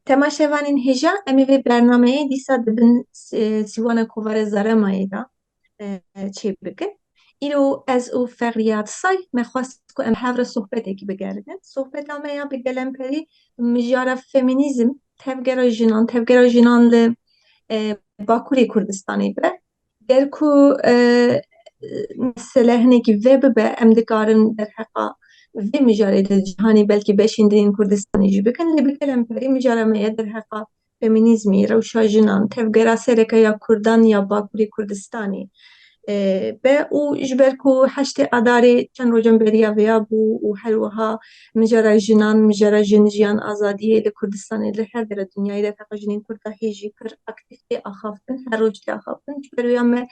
Temaşevanên hêja em ê vê bernameyê dîsa dibin sîwana kovara Zaramayê da çê bikin. Îro ez û Feryat Say me xwest ku em hev re sohbetekî bigerînin. Sohbeta me ya bi gelemperî mijara feminîzm, tevgera jinan li Bakurê Kurdistanê be. Ger ku mesele hinekî vê bibe em dikarin derheqa vê mijarê de cîhanî belkî beşên din Kurdistanê jî bikin lê bi gelemperî mijara me ya derheqa feminîzmê, rewşa jinan, tevgera sereke ya Kurdan ya Bakurê Kurdistanê be û ji ber ku heştê Adarê çend rojan beriya vêya bû û her wiha mijara jinan, mijara jin jiyan azadiyê li Kurdistanê li her dere dinyayê de teqa jinên Kurd a hêjî pir aktif tê axaftin, her roj tê axaftin. Ji ber wêya me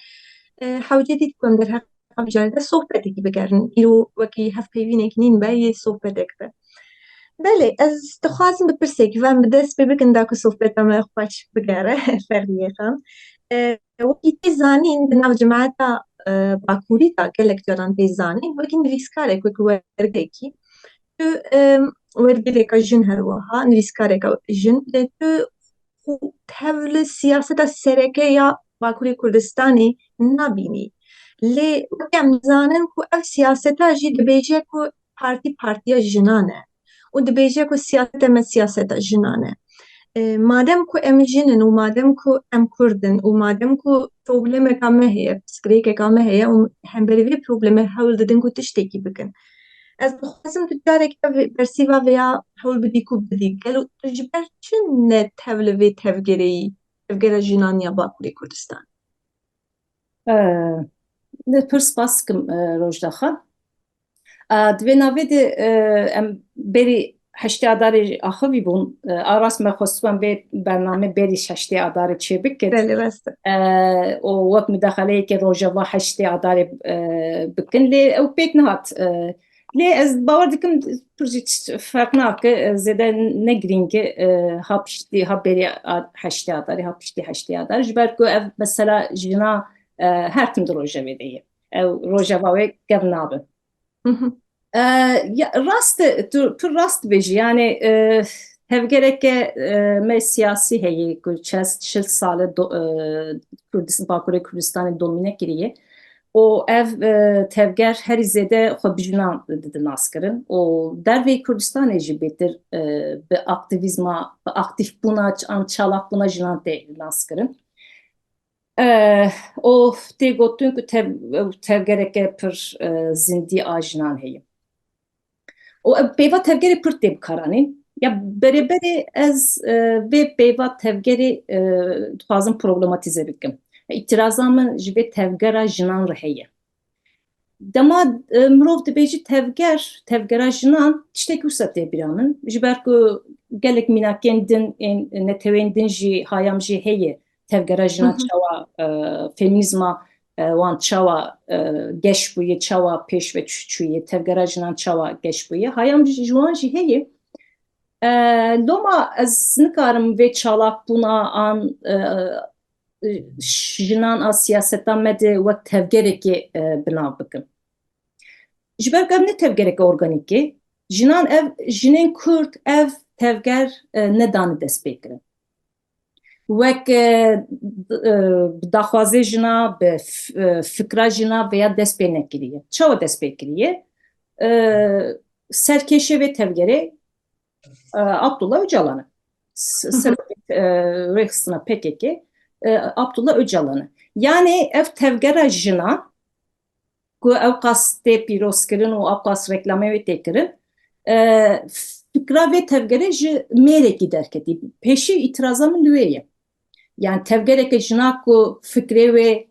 hewce dît ku em derheqa mijarê de sohbetekî bigerin. Îro wekî hevpeyvînekî nîn be yê sohbetek be. Belê, ez dixwazim bi pirsekî ve em bi dest pê bikin da ku sohbeta me xweş bigere Ferdiye xan. Wekî tê zanîn di nav cemaeta Bakurî da gelek caran tê zanîn wekî nivîskarek, wekî wergekî tu wergeleka jin her wiha nivîskareka jin tu hev li siyaseta sereke ya Bakurê Kurdistanê nabînî. Lê wek em dizanin ku ev siyaseta jî dibêje ku partiya jinan e. û dibêje ku siyaseta me siyaseta jinan e. Madem ku em jin in û madem ku em Kurd in û madem ku problemeka me heye, pirsgirêkeka me heye û hemberî vê problemê hewl didin ku tiştekî bikin. Ez dixwazim tu carek ev persîva vêya hewl bidî ku bidî. Gelo tu ji ber çi netev li vê tevgera jinan ya Bakurê Kurdistan? Pir spas dikim Rojda. Divê navê de em berî heştê Adarê axivî bûn. Aras me xwestibam vê bername berî heştê Adarê çê bikin. Belê rast e. û wek müdaxeleyekê rojeva heştê Adarê bikin lê ew pêk nehat. Lê ez bawer dikim pir jî ferq nake zêde ne girîng e ha piştî ha berî heştê Adarê ha piştî heştê Adarê ji ber ku ev mesela jina her tim di rojevê de ye. Ew rojeva wê gev nabe. Rast tu pir rast dibêjî yani tevgereke me siyasî heye ku çil sale Bakurê Kurdistanê domîne kiriye û ev tevger herî zêde xwe bijinan didin naskirin û dervê Kurdistanê jî bêtir bi aktivîzma bi aktifbûna an çalakbûna jinan tê naskirin. û tê gotin ku tevgereke pir zindî a jinan heye. û ev peyva tevgerê pir tê bikaranîn. Ya berêberê ez vê peyva tevgerê dixwazim problematîze bikim. İtiraza min ji vê tevgera jinan re heye. Dema mirov dibêjî tevgera jinan tiştekî wisa tê bîra min ji ber ku gelek mînakên din ên netewên din jî hayam jî heye tevgera jinan çawa feminîzma wan çawa geş bûye çawa pêş ve çûye tevgera jinan çawa geş bûye hayam ji wan jî heye. Loma ez nikarim vê çalakbûna an jinan a siyaseta me de wek tevgerekê binav bikim. Ji ber ku ev ne tevgereke organîk e, jinan ev jinên Kurd ev tevger nedanî dest pê kirin. Wek bi daxwazê jina, bi fikra jina veya dest pê nekiriye. Çawa dest pê kiriye? Serkêşê vê tevgerê Abdullah Öcalan e. Rêxistina PKK Abdullah Öcalan e. Yani ev tevgera jinan ku ew qas tê pîrozkirin û ew qas reklamê wê tê kirin fikra vê tevgerê ji mêrekî derketî. Pêşî îtiraza min li wê ye. Yani tevgereke jina ku fikrê wê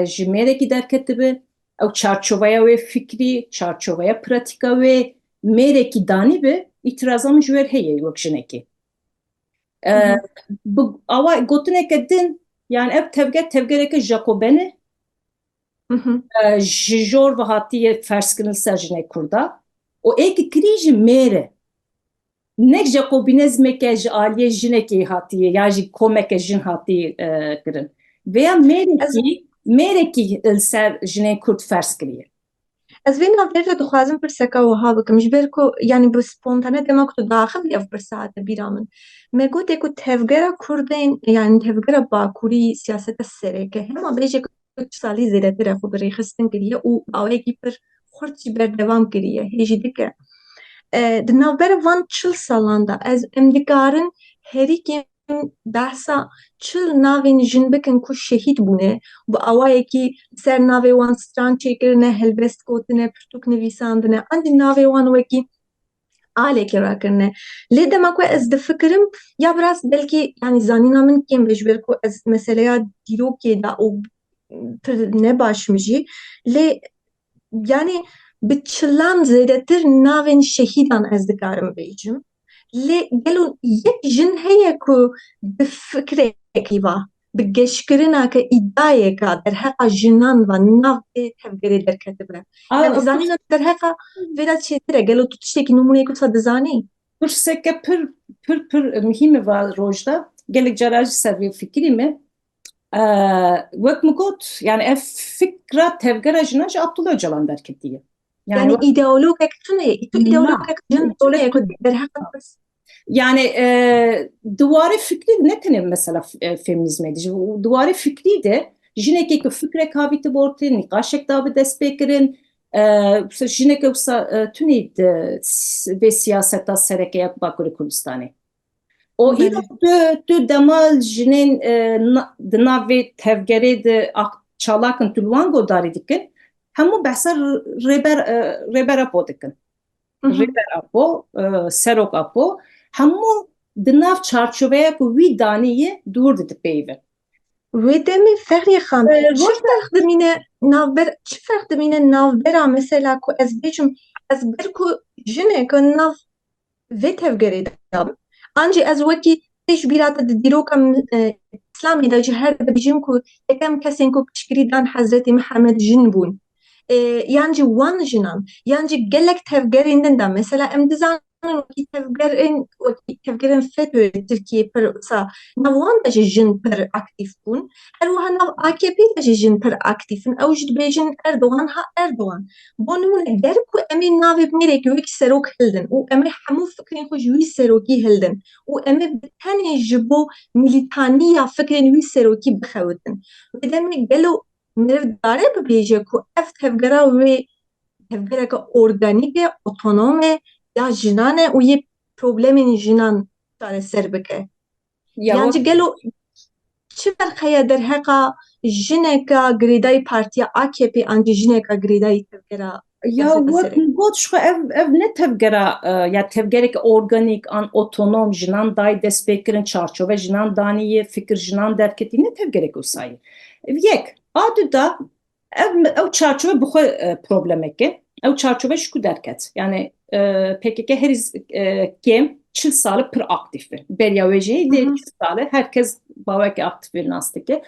ji mêrekî derketibe ew çarçoveya wê fikrî, çarçoveya pratika wê mêrekî danîbe îtiraza min ji wer heye wek jinekê. Awa gotineke din yani ev tevgereke Jacoben e ji jor ve hatiye ferskirin ser jinê Kurda û êkî kirî jî mêre. Nek Jacobinezmeke ji aliyê jinekê hatiye ya jî komeke jin hatiye kirin. Veya mêrekî li ser jinê Kurd fers kiriye. Ez vê navberê de dixwazim pirseka wiha bikim ji ber ku yani bi spontane dema ku tu daxivî ev pirsa te bîra min. Me gote ku tevgera Kurdên yani tevgera Bakurî siyaseta sereke hema bêje ku 3 salî zêdetir e xwe bi rêxistin kiriye û awayekî pir xurt jî berdewam kiriye hê jî dike. Di navbera van 40 salan de em dikarin herîkên behsa 40 navên jin bikin ku şehîd bûne bi awayekî ser navê wan stran çêkirine, helbest gotine, pirtûk nivîsandine, ancî navê wan wekî alekê rakirine. Lê dema ku ez difikirim ya biraz belkî yani zanîna min kêm be ji ber ku ez meseleya dîrokê da û pir nebaş min jî lê yani bi çilan zêdetir navên şehîdan ez dikarim bêjim. Lê gelo yek jin heye ku bi fikrekî va bi geşkirina ke îdayeka derheqa jinan va nav vê tevgerê derketibe. Yani zanîna derheqa vê de çêtir e gelo tu tiştekî nûmuneyê ku tu dizanî. Pirseke pir mühim e va rojda. Gelek cara jî ser vê fikrî me. Wek min got yani ev fikra tevgera jinan ji Abdullah Öcalan derketiye. Yani ideologek tune, tu ideologek jin tune ku derheqa yani duvarê fikrî ne tune mesela feminîzmê de duvarê fikrî de jinekê ku fikrek havî bo ortê nîqaşek da bi dest pê kirin jinekê wisa tunê vê siyaseta serekeya Bakurê Kurdistanê. O îro tu dema jinên di nav vê tevgerê de çalakin tu li wan guhdarî dikin hemû behsa rêbera po dikin. Rêber apo, serok apo hemû di nav çarçoveya ku wî danîye dûr didipeyve. Wê demê Fehrî xan çi ferq dimîne navber çi ferq dimîne navbera mesela ku ez bêjim ez bir ku jinek nav vê tevgerê de ancî ez wekî pêş bîra te di dîroka İslamê de ji her dibêjim ku yekem kesên ku piştgirî dan Hezretî Mihemed jin bûn. Yan jî wan jinan yan jî gelek tevgerên din de mesela em dizanin wekî tevgerên FETÖ Tirkiyeyê pir wisa nav wan de jî jin pir aktif bûn. Her wiha nav AKP de jî jin pir aktif in. Ew jî dibêjin Erdogan ha Erdogan. Bo nimûne ger ku em ê navê mêrekî wekî serok hildin û em ê hemû fikrên xwe ji wî serokî hildin û em ê bi tenê ji bo milîtaniya fikrên wî serokî bixewitin. Wê demê gelo meriv dare bibêje ku ev tevgera wê tevgereke organîk e, otonom e ya jinan e û yê problemên jinan çareser bike. Yan jî gelo çi ferq heye derheqa jineka girêdayî Partiya AKP an jî jineka girêdayî tevgera Ya wek min got ji xwe ev ne tevgera ya tevgerek organîk an otonom jinan dayê dest pê kirin çarçove jinan danîye fikir jinan derketî ne tevgerek wisa ye. Yek a du da ev çarçove bi xwe problemek e. Ew çarçove ji ku derket. Yani PKK herîz kêm 40 salî pir aktif e. Beriya wê jî dê 40 salî herkes bawekî aktif e nas dike.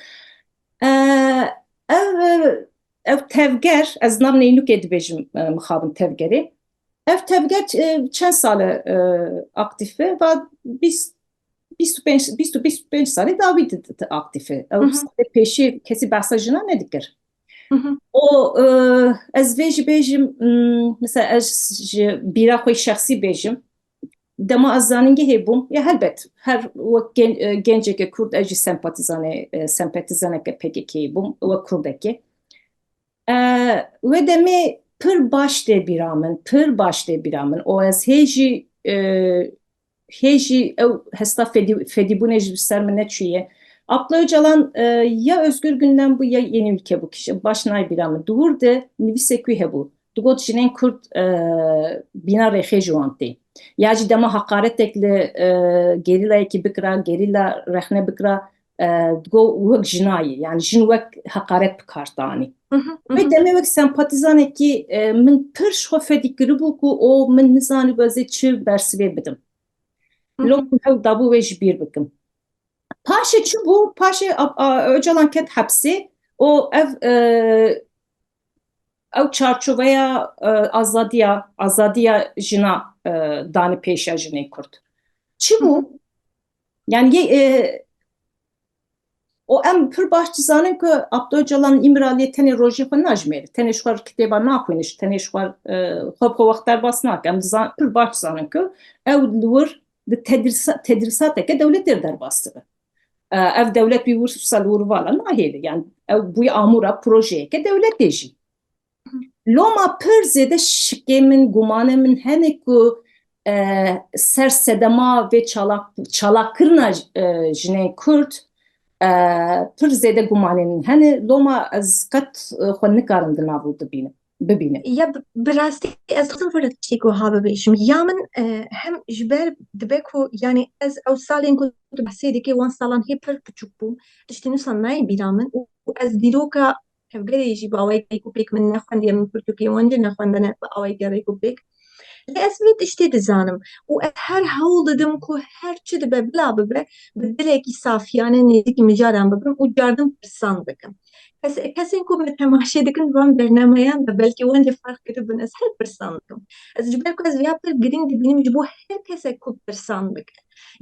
Ev tevger ez nav neynûkê dibêjim mixabin tevgerê. Ev tevger çend sale aktif e ve 25 salî dawî aktif e. Ew salê pêşî kesî behsa jinan nedikir. O ez vê jî bêjim mesela ez ji bîra xwe şexsî bêjim dema ez zanîngehê bûm ya helbet her wek genceke Kurd ez jî sempatizaneke PKK'yê bûm wek Kurdekê. Wê demê pir baş tê bîra min pir baş tê bîra min o ez hêjî ew hesta fedîbûnê ji ser min neçûye. Abdullah Öcalan ya Özgür Günden bu ya Yeni Ülke bu kişi başnay bîra min dûr de nivîsekû hebû. Digot jinên Kurd bîna rêxê ji wan tê. Ya jî dema heqaretek li gerîlayekî bikira gerîla rexne bikira digot wek jinayê yani jin wek heqaret bikar danî. Wê demê wek sempatîzanekî min pir ji xwe fedî kiribû ku o min nizanî ez ê çi bersivê bidim. Lo min hewl dabû wê ji bîr bikim. Paşê çi bû? Paşê Öcalan ket hepsê o ew çarçoveya azadiya jina danî pêşa jinê Kurd. Çi bû? Yani O em pir baş dizanin ku Abdü Öcalan İmralı'ya tenê rojê xwe najmêre. Tenê ji xwe kitêba naxwîniş, tenê ji xwe xwe wext derbas nake. Em pir baş dizanin ku ew li wir di tedrisateke dewletê derbas dibe. Ev dewlet wî wirsa li wir vala nahêle. Yani ew bûye amûra projeyeke dewletê jî. Loma pir zêde şikê min, gumanê min hene ku ser sedema ve çalakirina jinên Kurd pir zêde gumanên min hene. Loma ez qet xwe nikarim di nav bibînim. Ya bi rastî ez dixwazim vir tiştê ku ha bibêjim. Ya min hem ji ber dibe ku yani ez ew salên ku tu behsê dikî wan salan hê pir piçûk bû. Tiştî nûsan nayê bîra min û ez dîroka tevgerê jî bi awayekî ku pêk min nexwendiye min Pirtûkî wan jî nexwendine bi awayekî ku pêk. Lê ez vê tiştê dizanim û ez her hewl didim ku her çi dibe bila bibe bi dilekî safiyane nêzîkî mijaran bibim û cardim pirsan bikim. Kesên ku me temaşê dikin van bernameyan de belkî wan jî fark kiribin ez her pirsan dikim. Ez ji ber ku ez vêya pir girîng dibînim ji bo her kesek ku pirsan bike.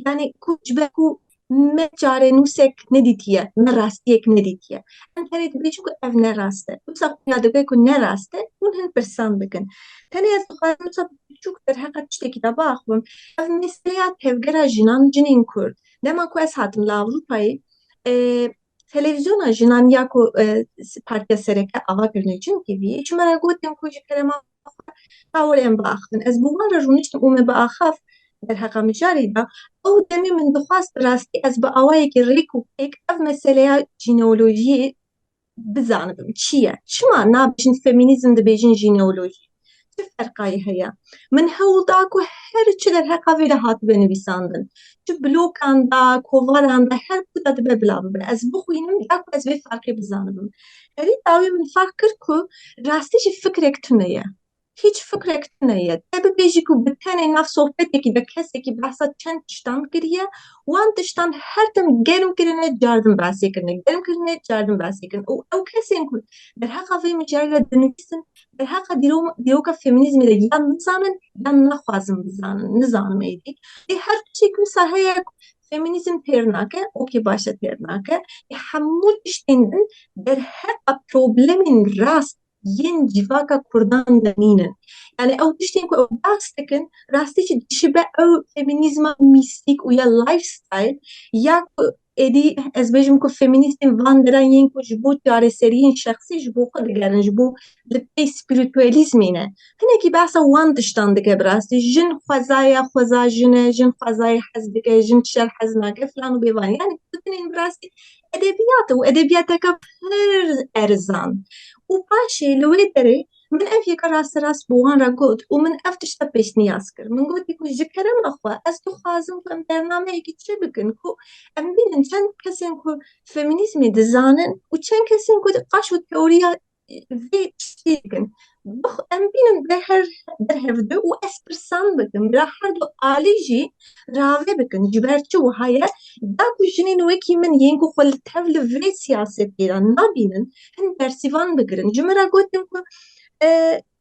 Yani ku ji ber ku me carenûsek nedîtiye, me rastiyek nedîtiye. Em tenê dibêjin ku ev ne rast e. Wisa xuya dike ku ne rast e, hûn hin pirsan bikin. Tenê ez dixwazim wisa biçûk derheqa tiştekî de biaxivim. Ev meseleya tevgera jinan jinên Kurd. Dema ku ez hatim li Avrupayê televizyona jinan ya ku partiya sereke ava kirine Cin TV'ye ji me re gotin ku ji kerema hawlên biaxivin. Ez bi wan re rûniştim û me biaxav derheqa mijarê de ew demê min dixwast bi rastî ez bi awayekî rêk û pêk ev meseleya jîneolojiyê bizanibim çi ye. Çima nabêjin feminîzm dibêjin jîneolojî? Çi ferqayî heye? Min hewl da ku her çi derheqa vê de hatibe nivîsandin. Çi blokan da, kovaran da her ku da dibe bila bibe. Ez bixwînim ya ku ez vê farkê bizanibim. Herî dawî min fark kir ku rastî jî fikrek tune ye. Hiç fikrek tune ye. Te bibêjî ku bi tenê nav sohbetekî de kesekî behsa çend tiştan kiriye, wan tiştan her tim germ kirine cardim behsê kirine, germ kirine cardim behsê kirin. û ew kesên ku derheqa vê mijarê re dinivîsin derheqa dîroka feminîzmê de ya nizanin ya naxwazin bizanin, nizanim êdî. Her tiştê ku wisa heye feminîzm têr nake, okê baş e têr nake. Hemû tiştên din derheqa problemên rast yên civaka Kurdan de nînin. Yani ew tiştên ku ew bahs dikin rastî jî dişibe ew feminîzma mîstîk û ya lifestyle ya ku êdî ez bêjim ku feminîstên van diran yên ku ji bo çareseriyên şexsî ji bo xwe digerin, ji bo li pê spiritualîzmê ne. Hinekî behsa wan tiştan dike bi rastî. Jin xwezaya xweza jin e, jin xwezayê hez dike, jin tişer hez nake filan û bêvan. Yani bitinên bi rastî edebiyat e û edebiyateke pir erzan. û paşê li wê derê min ev yeka rast bi wan re got û min ev tişta pêşniyaz kir. Min gotî ku ji kerema xwe ez dixwazim ku em bernameyekî çi bikin ku em bînin çend kesên ku feminîzmê dizanin û çend kesên ku qaş û teoriya vê tiştê dikin. Em bînin derhevde û ez pirsan bikim. Bila her du alî jî ravê bikin. Ji ber çi wiha ye da ku jinên wekî min yên ku xwe li tev li vê siyasetê de nabînin hin bersîvan bigirin. Ji me re gotin ku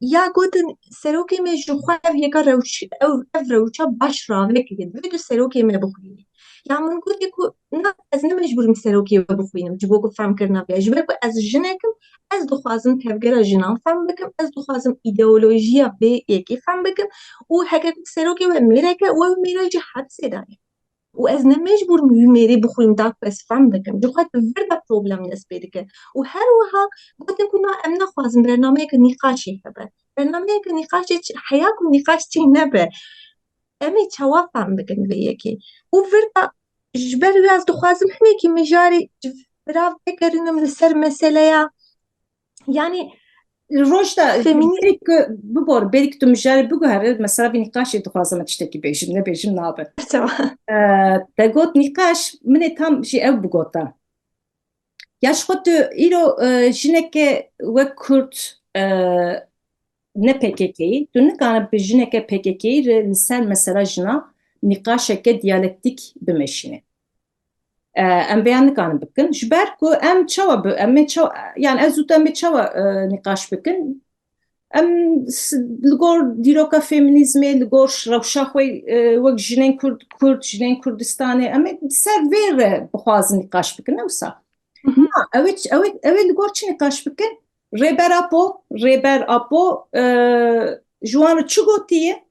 ya gotin serokê me ji xwe ev yeka ev rewşa baş ravek ye. Divê tu serokê me bixwînî. Ya min gotî ku na ez ne mecbûrim serokê we bixwînim ji bo ku femkirina vê. Ji ber ku ez jinekim ez dixwazim tevgera jinan fem bikim, ez dixwazim îdeolojiya vê yekê fem bikim û heke ku serokê we mêrek e û ew mêre jî hedsê daye. û ez ne mecbûrim wî mêrê bixwînim da ku ez fem bikim. Ji xwe tu vir de problem dest pê dike. û her wiha gotin ku na em naxwazim bernameyeke nîqaşê hebe. Bernameyeke nîqaşê heya ku nîqaş çê nebe. Em ê çawa fem bikin vê yekê. û vir de ji ber wê ez dixwazim hinekî mijarê birav vekerinim li ser meseleya yani Rojda feminîzm berek tu mijarê biguhere mesela bir nîqaşê dixwazim tiştekî bêjim ne bêjim nabe. Te got nîqaş min ê tam jî ew bigota. Ya ji xwe tu îro jineke wek Kurd ne PKK'yî tu nikane bi jineke PKK'yî li ser mesela jina nîqaşeke diyalektik bimeşîne. Em beyan nikanin bikin. Ji ber ku em çawa yani ez û em ê çawa nîqaş bikin. Em li gor dîroka feminîzmê, li gor rewşa xwe wek jinên Kurd, jinên Kurdistanê em ê ser vê re bixwazin nîqaş bikin ne wisa. Na, evet gor çi nikaş bikin? Rêber apo ji wan re çi gotiye?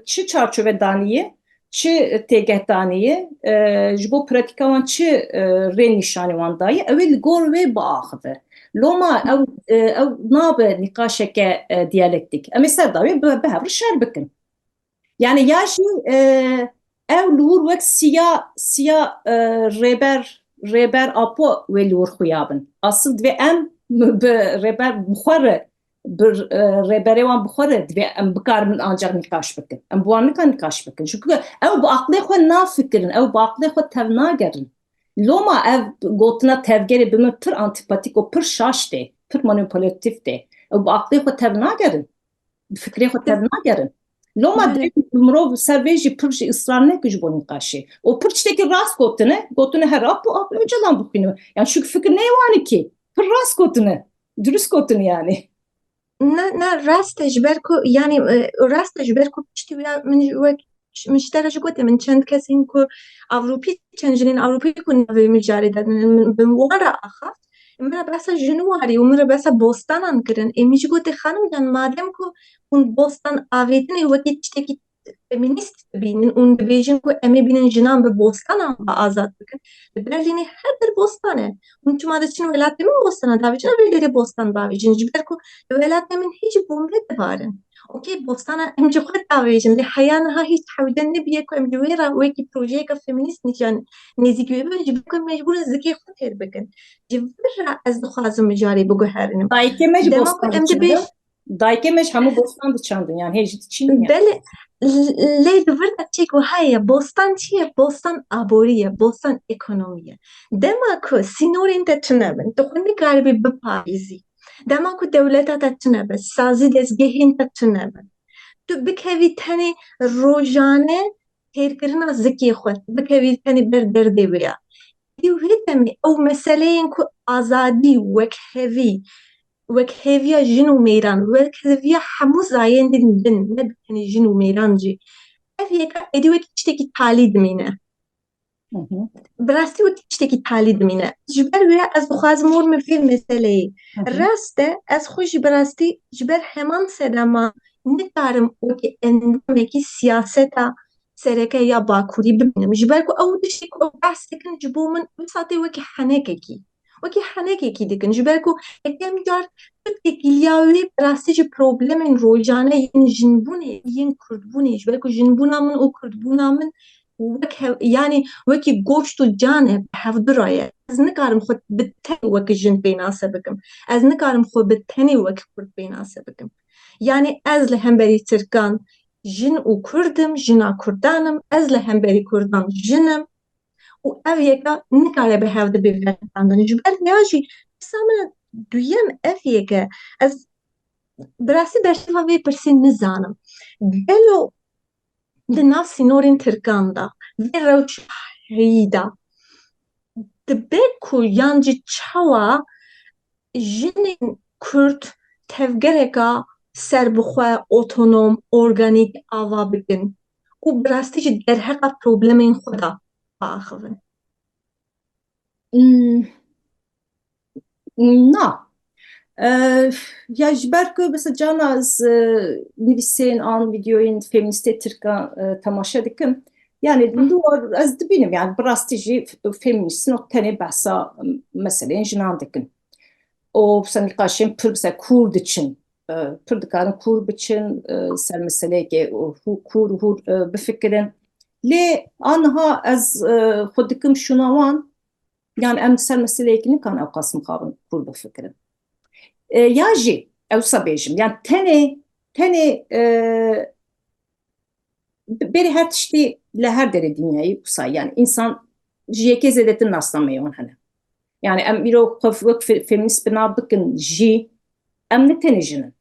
Çi çarçove daniye? Çi têgehdaniye? Ji bo pratika wan çi rê nîşanî wan daye? Ew ê li gor wê biaxive. Loma ew nabe nîqaşeke diyalektik. Em ê ser dawê bi hev re şer bikin. Yani ya jî ew li wir wek siya rêber apo wê li wir xuya bin. Asıl divê em bi rêber bixwe bi rêberê wan bixwe re divê em bikarin ancak nîqaş bikin. Em bi wan nikan nîqaş bikin. Çünkü ew bi aqlê xwe nafikirin, ew bi aqlê xwe tev nagerin. Loma ev gotina tevgerê bi min pir antipatik û pir şaş tê, pir manipülatif tê. Ew bi aqlê xwe tev nagerin. Bi fikrê xwe tev nagerin. Loma بله mirov ser vê jî pir jî ısrar neke ji bo nîqaşê. O pir tiştekî rast gotine her apo önceden bixwîne. Yani çünkü fikir neyê wan ki? Pir rast gotine. Dürüst gotine yani. نه راست اجبر کو یعنی راست اجبر کو پشتی ویا من وک مشترک جو گوته من چند کسی کو اوروپی چند جنین اوروپی کو نوی مجاری دادن من وارا آخر مرا بس جنواری و مرا بس بوستان انکرن امیج گوته خانم جان مادم کو اون بوستان آویدن وکی تشتکی feminist binin un bejin ku eme binin jinan be bostana azat bikin. Berlini her bir bostane. Un çuma da çin velatlemin bostana davicina veleri bostan davicin. Jiber ku velatlemin hiç bombe de varın. Okey bostana emci xwe davicin. Li hayana ha hiç havden ne biye ku emci vera weki projeye ka feminist niçan nezik ve ben jiber ku mecbur zeki xwe ter bikin. Jiber ez dixwazim mijari bigu herinim. Dayke mej Dema ku bostan em diçandin. dibe Dayke mej hemû bostan diçandin. Yani hêj diçînin yani. بله لی دور چیک و هایه بوستان چیه بوستان آبوریه بوستان اکونومیه دما کو سینورین تتنبن تخونی غربی بپایزی دما کو دولتا تتنبن سازی دزگهین تتنبن تو بکوی تنی روزانه هیرکرنا زکی خود بکوی تنی بردرده بیا دیو هیتمی او مسئله این کو آزادی وک هوی وەک هێڤیا ژن و مەیران وەک هێڤیا هەموو زایەندên din nebikene jin û mêran jî ev yeka êdî wekî tiştekî talî dimîne bi rastî wekî tiştekî talî dimîne ji ber wê ez dixwazim wir min vê meseleyê rast e ez xwe jî bi rastî ji ber heman sedema nikarim wekî endamekî siyaseta sereke ya bakurî bibînim ji ber ku ew tiştê ku ew behs dikin ji bo min wisa tê wekî henekekî وەکی هەنێکێکی دیکن ji ber ku ekem car tekîliya wê bi rastî ji problemên rojane yên jinbûnê yên Kurdbûnê ji ber ku jinbûna min û Kurdbûna min wek yanî wekî goşt û can e bi hevdira ye ez nikarim xwe bi tenê wekî jin pênase bikim ez nikarim xwe bi tenê wekî Kurd pênase bikim yanî ez li hemberî Tirkan jin û Kurdim jina Kurdanim ez li hemberî Kurdan jinim û ev yeka nikare bi hev de bêvendin ji ber ya jî dîsa min duyem ev yeke ez bi rastî bersiva vê pirsê nizanim gelo di nav sînorên Tirkan da vê rewşeheyî da dibe ku yan jî çawa jinên Kurd tevgereka serbixwe otonom organîk ava bikin û bi rastî jî derheqa problemên xwe da biaxivin Na. Ya ji ber ku mesela cana ez nivîsên an videoyên feministê Tirkan temaşe dikim. Yani ez dibînim yani bi rastî jî feministîn û tenê behsa meseleyên jinan dikin. O mesela nîqaşên pir mesela Kurd için pir dikarin Kurd biçin ser meseleyekê Kurd hûr bifikirin. Lê aniha ez xwe dikim şûna wan yani em ser meseleyekî nikan ew qas mixabin Kurd bifikirin. Ya jî ewsa bêjim yani tenê berê her tiştî li her derê dinyayê wisa yani insan ji yekê zêdetir nasnameya wan hene. Yani em îro wek feminîst binav bikin jî em ne tenê jinin.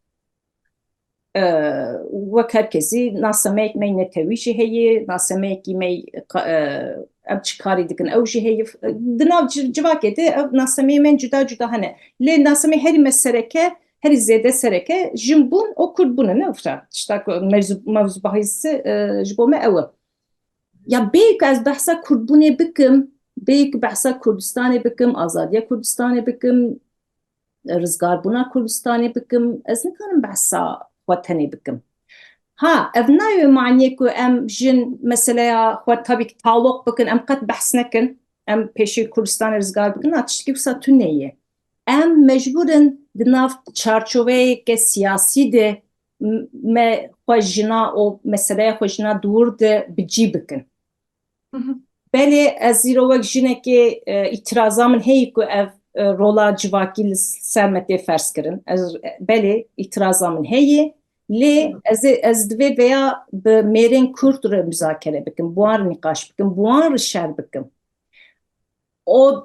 Wek herkesî nasnameyek me netewî jî heye nasnameyekî me em çi karî dikin ew jî heye di nav civakê de ew nasnameyê me cuda cuda hene lê nasnameyê herî me sereke herî zêde sereke jin bûn û Kurd bûnin ne wisa tiştak mevzu bahîs ji bo me ew e ya bêyî ku ez behsa Kurdbûnê bikim بيك بحثا كردستاني بكم آزادية كردستاني بكم رزقار بونا كردستاني بكم از نكارم بحثا خواتني بكم ها افنايو معنيه كو ام جن مثلا خوات تابيك تعلق بكن ام قد بحث نكن ام بيشي كردستان رزقار بكن اتشتكي بسا تونية ام مجبورن دناف چارچوبه که سیاسی ده ما خوشنا او مثلا خوشنا دور ده بجی بکن بله از زیرو وقت جنه که itirazamın هی که ev rola civakil sermete fers kirin bele itirazamın heyi لی از دوی ویا به میرین کرد رو مذاکره بکن بوار نقاش بکن بوار شر بکن او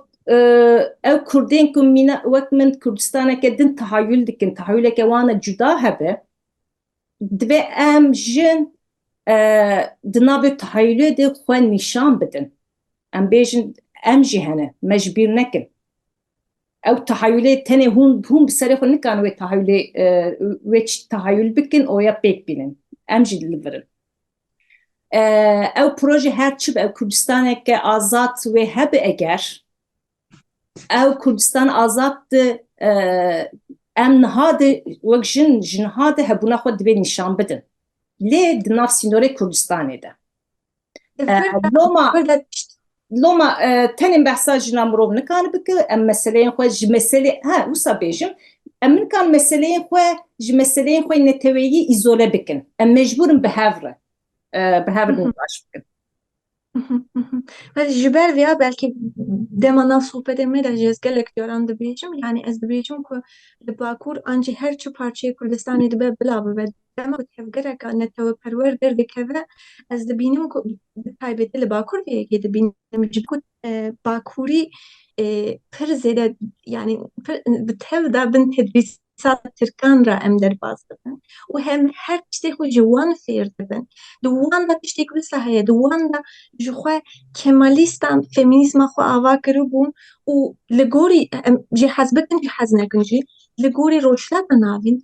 کردین که مینا وقت من کردستانه که دن تحایل دکن تحایل که وانا جدا هبه دوی ام جن دنابه تحایل ده خواه نشان بدن ام بیجن ام جهنه مجبیر نکن او تحایل تنه هم بسری خود نکن و تحایل وچ تحایل بکن او یا بیک بینن ام جی دلیورن او پروژه هر چی به او کردستانه که آزاد و هبه اگر او کردستان آزاد ام نهاده وک جنهاده هبونا خود دبی نشان بدن لی دناف سینوره کردستانه ده لوما تنين بحثا جنا مروب نكان بك ام مسألين خو مسألة ها وصا بيجم ام كان مسألين خو مسألين خو نتويي إزولة بكن ام مجبور بهافرة نقاش بكن ولی جبر ویا بلکه دمانا صحبت میره جز گلک دیاران دبیجم یعنی از دبیجم که لباکور آنچه هر چه پارچه کردستانی دبی بلا ببد دما تفکر که نتو پرور در دکوه از دبینم که تایبت لباکور ویگی دبینم جبکت باکوری پر زیاده یعنی بتهو دا بن تدریس ترکان را ام در باز دبن و هم هر چیزی خو جوان فیر دبن دوان دا تشتی کلسا هیا دوان دا جخوا کمالیستان فمینیسم خو آوا کرو بون و لگوری جی حزبکن جی حز نکن جی لگوری روشلا بناوین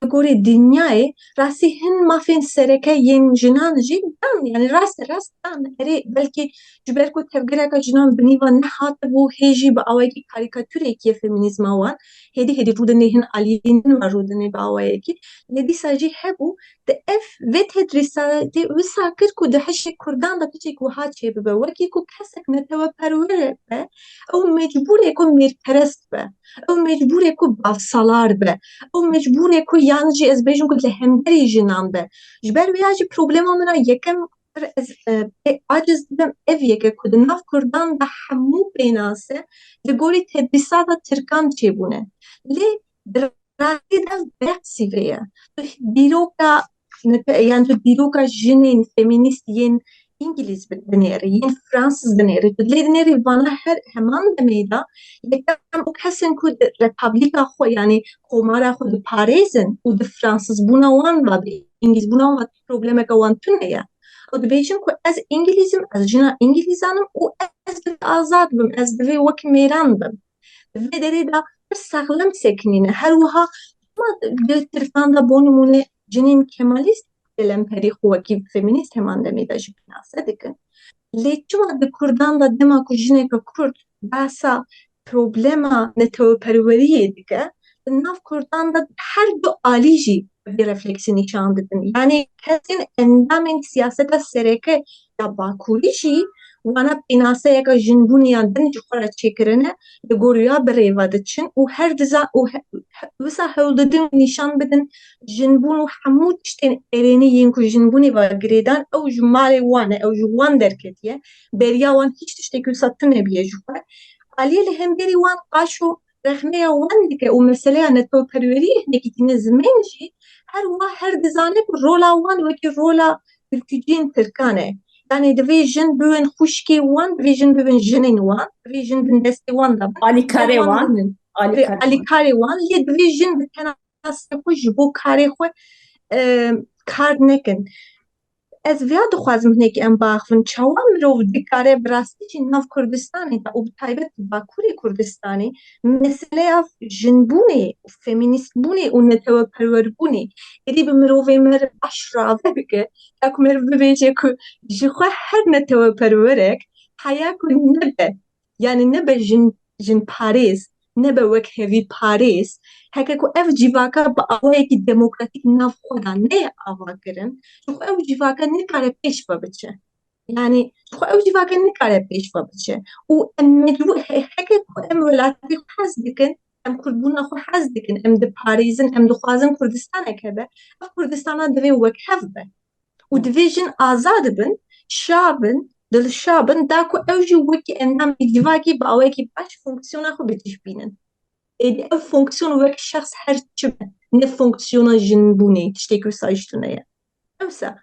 لگوری دنیای راسی هن مافین سرکه ین جنان جی دان یعنی راست دان اره بلکه جبر کو تفگره که جنان بنیوان نحات بو هیجی با آوائی کی کاریکاتوره کی فمینیسم وان هدی رودنه هن آلین و رودنه با آوائی کی هدی ساجی هبو ده اف و تدریسا ده و ساکر کو ده حش کردان ده پیچه کو ها چه ببه وکی کو کسک نتوا پروره به او مجبوره کو میرپرست به او مجبوره کو بافسالار به او مجبوره کو یانجی از بیجون کو لهمدری جنان به جبر ویاجی پروبلما منا یکم از عاجز دم اویه که کد ناف کردان ده همو بیناسه لگوری تدریسات ترکان چه بونه لی درایی ده بیت سیوریه دیروکا yani tu diroka jinin feministiyen İngiliz deneri, yen Fransız deneri, tu deneri bana her hemen demeyda, yekam o kesin ku Republika xo yani komara xo de Paris'in u de Fransız buna wan va de İngiliz buna wan probleme ka wan tune ya. O de bejin ku az İngilizim az jina İngilizanım u az de azad bim az de vek meran bim. Ve deri da sağlam seknine her waha de tirfanda bonumune جنین کمالیست دلم پری خوکی فمینیست همان دمیده جبناسه دکن لیچما ده کردان ده دما کو جنه که کرد باسا پروبلما نتو پروریه دیگه ناف کردان ده هر دو آلیجی bir refleksi nişan dedin. Yani kesin endamın siyasete sereke ya bakurici wana pinase yaka jinbuniya den jukhara çekirene de goruya bereva için o her diza o visa hevledin nişan bedin jinbunu hamut işte ereni yinku jinbuni va gredan o jumale wana o juwan derketiye beriya wan hiç işte kül sattın ebiye jukhara aliye hemberi wan qaşo رخنه وان که او مسئله نتو پروری نکیتینه زمین جی هر دزانه که رولا وان و که رولا بلکجین ترکانه yani division bugün خوشکی وان division bugün جنین وان division بن دستی وان دا آلیکاره وان آلیکاره وان یه division بکنه خوش بو کاری خو کار نکن از ویاد خوازم هنگی ام باخون چوام رو دکاره براستی چی ناف کردستانی تا او تایبت باکوری کردستانی مسئله اف جنبونی و فمینیست بونی و نتو پرور بونی ایدی به مروفی مر اشرافه بگه اک مر ببیجه که جخواه هر نتو پرورک حیا کن نبه يعني نبه جن باريس نبه وك هفي باريس هكا كو اف جیواکا با آوائي ديموكراتيك ناف خدا نه آوا کرن شو اف جیواکا نکاره پیش با بچه يعني خو او جیواکا نکاره پیش با بچه و ام مجبور هكا كو ام ولاتي حز دكن ام كردونا خو حز دكن ام د باريزن ام دخوازن كردستان هكذا اف كردستان دوي وك هفبه وديفيجن آزاد بن شابن دل شابن داكو اوجي وكي انام جواكي باوكي باش فونكسيون خو بتشبينن ايدي او فونكسيون وك شخص هر چبه ne fonksiyona jinbuni tiştekü sayıştığına ya. Evsa.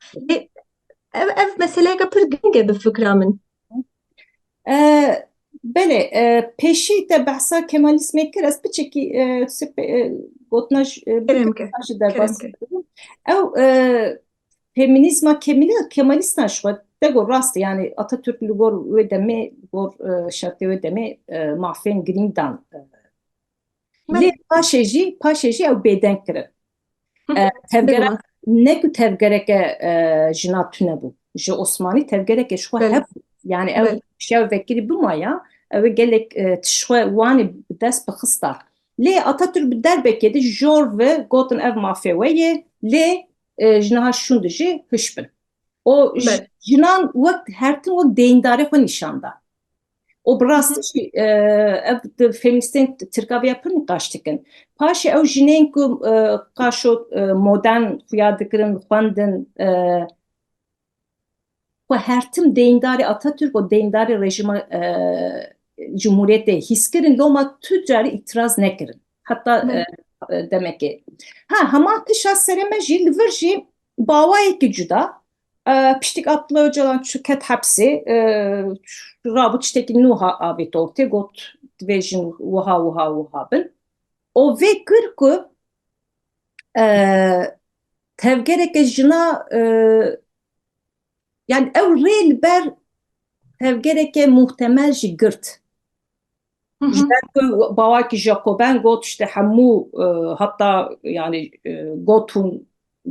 Ev meseleye kapır genge bir fikra min. بله پیشی te behsa Kemalizmê kir ez biçekî gotina Keremke. ji derbasî Keremke. kirim. Ew feminîzma Kemalistan ji xwe te got rast e yani Atatürk li gor wê demê gor şertê wê demê mafên girîng dan. Lê paşê jî ew bêdeng kirin. Tevgera Bigma. ne ku tevgereke jina tune bû. Ji Osmanî tevgereke ji xwe Bel. heb yani ew Bel. şev vekirî bimaya ew gelek tişxwe wanî bi dest bixista. Lê Atatürk bi derbekê de jor ve gotin ev mafê we ye lê jinaha şûn jî hiş bin. O Bel. jinan wek hertin wek deyindarê xwe nîşanda. O bi rastî jî ev feministên Tirkaviya pir nîqaş dikin. Paşê ew jinên ku qaşo modern xuya dikirin, xwendin xwe hertim deyindarê Atatürk û deyindarê rejima Cumhuriyetê hîs kirin loma tu carî îtiraz nekirin. Heta demekê. Hema tişa sereme jî li vir jî bawayekî cuda piştîk Abdullah Öcalan çû ket hepsê rabû tiştekî nû avêt ortê got divê jin wiha bin. O vê kir ku tevgereke jina yani ew rê li ber tevgereke muhtemel jî girt. Ji ber ku bawakî Jacoben got işte hemû heta yani got hûn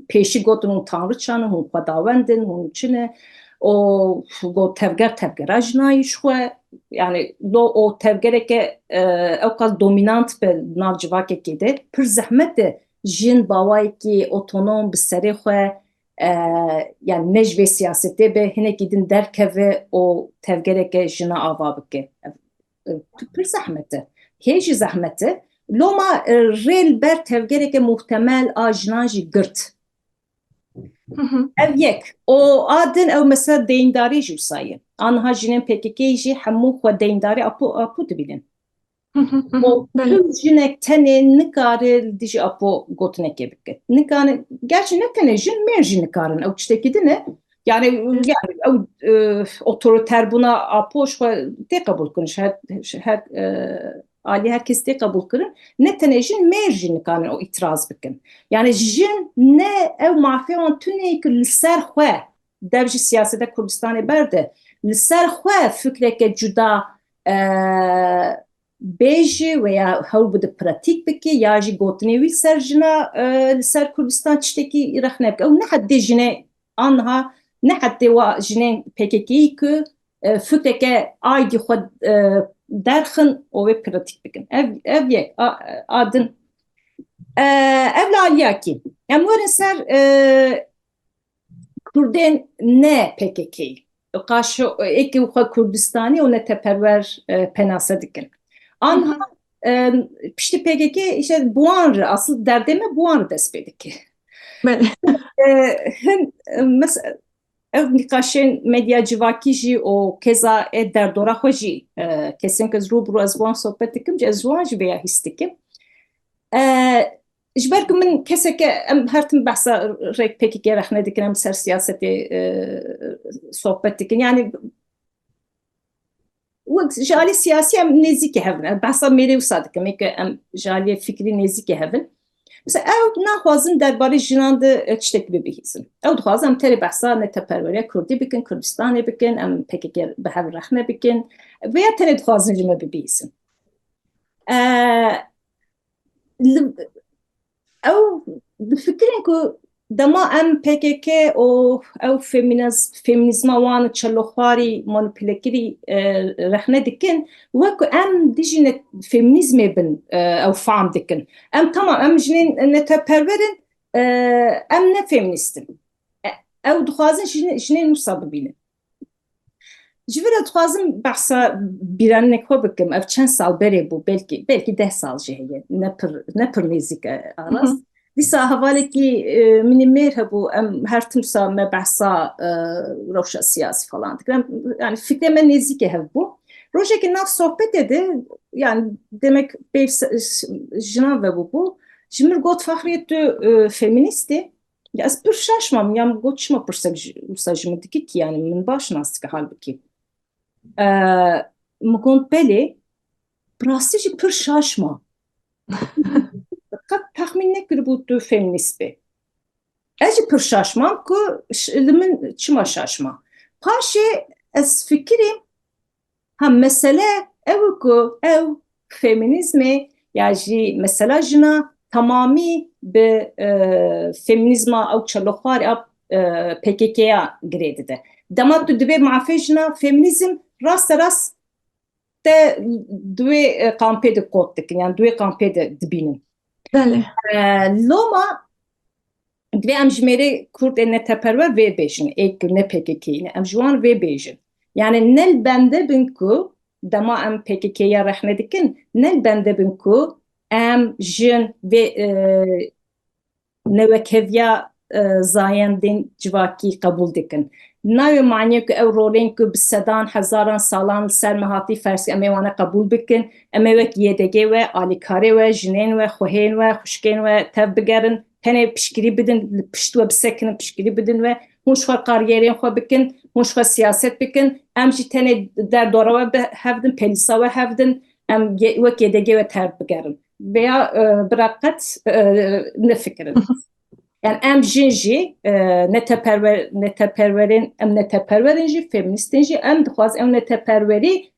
pêşî gotin hûn tanrıçan hûn xwedawendin hûn çi ne o got tevgera jinayî ji xwe yani o tevgereke ew qas dominant be nav civakekê de pir zehmet e jin bawayekî otonom bi serê xwe yani ne ji vê siyasetê be hinekî din derkeve o tevgereke jina ava bike. Pir zehmet e. Hê jî zehmet e. Loma rê li ber tevgereke muhtemel a jinan jî girt. Ev yek. O adin ew mesela deyindarî jî wisa anha jinên PKK jî hemû xwe deyindarî apû dibînin. O tüm jinek tenê nikare dijî apû gotinekê bike. Nikare gerçi ne tenê jin mêr jî nikarin ew tiştekî dine yani ew otoriter buna apû ji xwe tê qebûl kirin her alî herkes tê qebûl kirin ne tenê jin mêr jî nikarin o îtiraz bikin. Yani jin ne ew mafê wan tunê kir li ser xwe dev jî siyaseta Kurdistanê berde li ser xwe fikreke cuda bêjî veya hewl bide pratik bike ya jî gotinê wî ser jina li ser Kurdistan tiştekî rexne bike. Ew ne heddê jinê anha ne heddê wa jinên PKK'yî ku fikreke aydî xwe derxin o wê pratik bikin. Ev yek adin ev li aliyakî. Em werin ser Kurdên ne PKK'yî. Qaşo êkî xwe Kurdistanî û ne teperwer penase dikin. Anha piştî PKK işte buan re asıl derdeme buan dest pê dike. Hin mesela ev nîqaşên medya civakî jî û keza derdora xwe jî kesin ku ez rûbirû ez wan sohbet dikim ez wan jî vêya hîs dikim. Ji ber ku min keseke em her tim behsa rêk PKK rexne dikin em ser siyasetê sohbet dikin yani ji alî siyasî em nêzîkî hevin behsa mêrê wisa dikim em ji alî fikrî nêzîkî hevin. Mesela ew naxwazin derbarê jinan de tiştekî bibihîzin. Ew dixwazin em terê behsa neteperweriya Kurdî bikin, Kurdistanê bikin, em PKK bi hev rexne bikin veya tenê dixwazin ji me bibihîzin. Ew bi fikirin ku دما ام PKK او فيمينيزما وان تشلوخواري مانوبيلكري رحنا دكن وكو ام ديجي فيمينيزم بن او فام دكن ام تمام ام جنين نتبرورن ام نه فيمينيستن او دخوازن جنين مصاب بینه جوره دخوازم بحثا بیرانک خو بکم اف چند سال بری بو belki 10 سال جهیه ne per نزیک آراست دیسا حواله کی منی merhabu em her tümsa me bahsa roşa siyasi falan diyorum yani fikrime nezik hev bu roja ki nav sohbet edi yani demek bev jina ve bu jimir got fahriyet feministi ya es pür şaşmam ya got şma pırsak usajımı diki ki yani min başnastık halbuki mukont beli prastici pür şaşma tahmin nekir bu feminist be. Eci pür şaşmam ku limin çima şaşma. Paşe ez fikrim ha mesele ev ku ev feminizmi ya ji mesela jina tamami be feminizma ev çalokhar PKK'ya giredi de. Dema tu dibe mafe jina feminizm rast te duve kampe de kottik yani duve kampe de dibinin. بله لوما دوی ام جمره کرد نه تپرور و بیشن ایک نه PKK نه ام جوان و بیشن yani nel bende binku dama em PKK'ya rehne dikin nel bende binku em jin ve nevekevya zayendin civaki kabul dikin ناوی معنی که او رولین که بسدان هزاران سالان سر مهاتی فرسی امی وانه قبول بکن امی وک یدگی و آلیکاری و جنین و خوهین و خوشکین و تب بگرن تنه پشکری بدن پشت و بسکن پشکری بدن و هونش خوا قاریرین خوا بکن هونش خوا سیاست بکن ام جی تنه در دوره و هفدن پلیسا و هفدن ام وک یدگی و تب بگرن veya bırakat nefkrin. Yani em jinji neteperverin em neteperverin jî feministin jî em dixwaz em neteperverî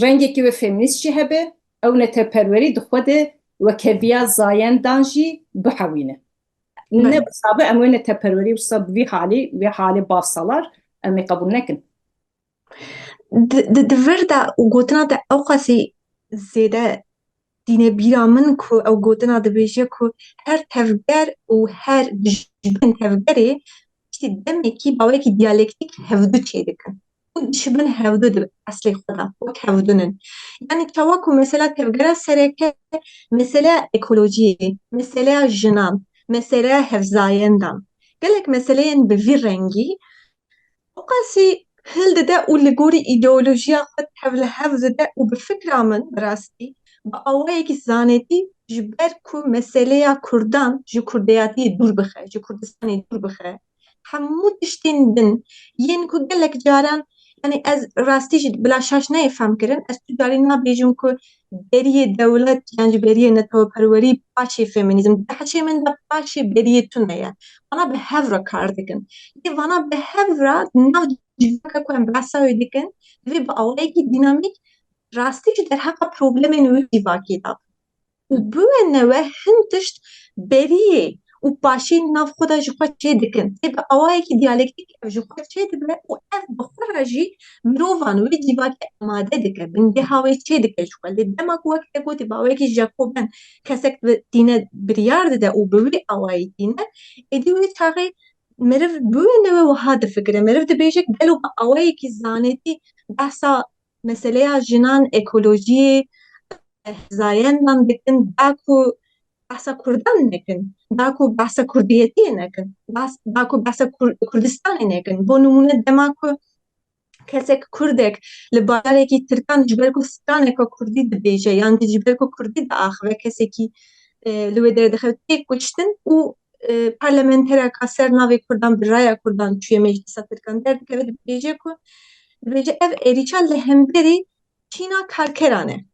rengekî ve feminist jî hebe ew neteperverî dixwe de wekeviya zayendan jî bihewîne. Ne bisabe em wê neteperverî wisa vî halî bavsalar em ê qebûl nekin. Di vir de û gotina te ew qasî zêde dîne bîra min ku ew gotina dibêje ku her tevger û her dijibin tevgerê tiştî demekî bawekî diyalektik hevdû çê dikin. û dişibin hevdû di eslê xwe de wek hevdûnin. Yani çawa ku mesela tevgera sereke meseleya ekolojiyê, meseleya jinan, meseleya hevzayendan gelek meseleyên bi vî rengî ew qasî hil dide û li gorî îdeolojiya xwe tev li hev dide û bi fikra min bi rastî bi awayekî zanetî ji ber ku meseleya Kurdan ji Kurdiyatiyê dûr bixe, ji Kurdistanê dûr bixe. Hemû tiştên din yên ku gelek caran yani ez rastî jî bila şaş neyê fehm kirin ez tu carî nabêjim ku beriyê dewlet yan ji beriyê netewperwerî paşê feminîzm dihişê min de paşê beriyê tune ye. Vana bi hev re kar dikin. Yê vana bi hev re nav civaka ku em behsa wê dikin divê bi awayekî dînamîk rastî jî derheqa problemên wî civakî da. û bi wê newê hin tişt beriyê û paşên nav xwe de ji xwe çê dikin. Tê bi awayekî diyalektik ev ji xwe çê dibe û ev bi xwe re jî mirovan wê civakê amade dike, bingeha wê çê dike ji xwe. Lê dema ku wek te gotî bi awayekî Jacoben kesek dîne biryar dide û bi wê awayî dîne, êdî wê çaxê meriv bi wê newê wiha difikire. Meriv dibêje gelo bi awayekî zanetî behsa meseleya jinan, ekolojiyê, zayendan dikin, da ku behsa Kurdan nekin, da ku behsa Kurdiyetiyê nekin, da ku behsa Kurdistanê nekin. Bo nimûne dema ku kesek Kurdek li bajarekî Tirkan ji ber ku straneka Kurdî dibêje yan ji ber ku Kurdî diaxive kesekî li wê derê dixev tê kuştin û parlamentereka ser navê Kurdan bi raya Kurdan çûye meclisa Tirkan derdikeve dibêje ku dibêje ev êrîça li hemberî çîna karkeran e.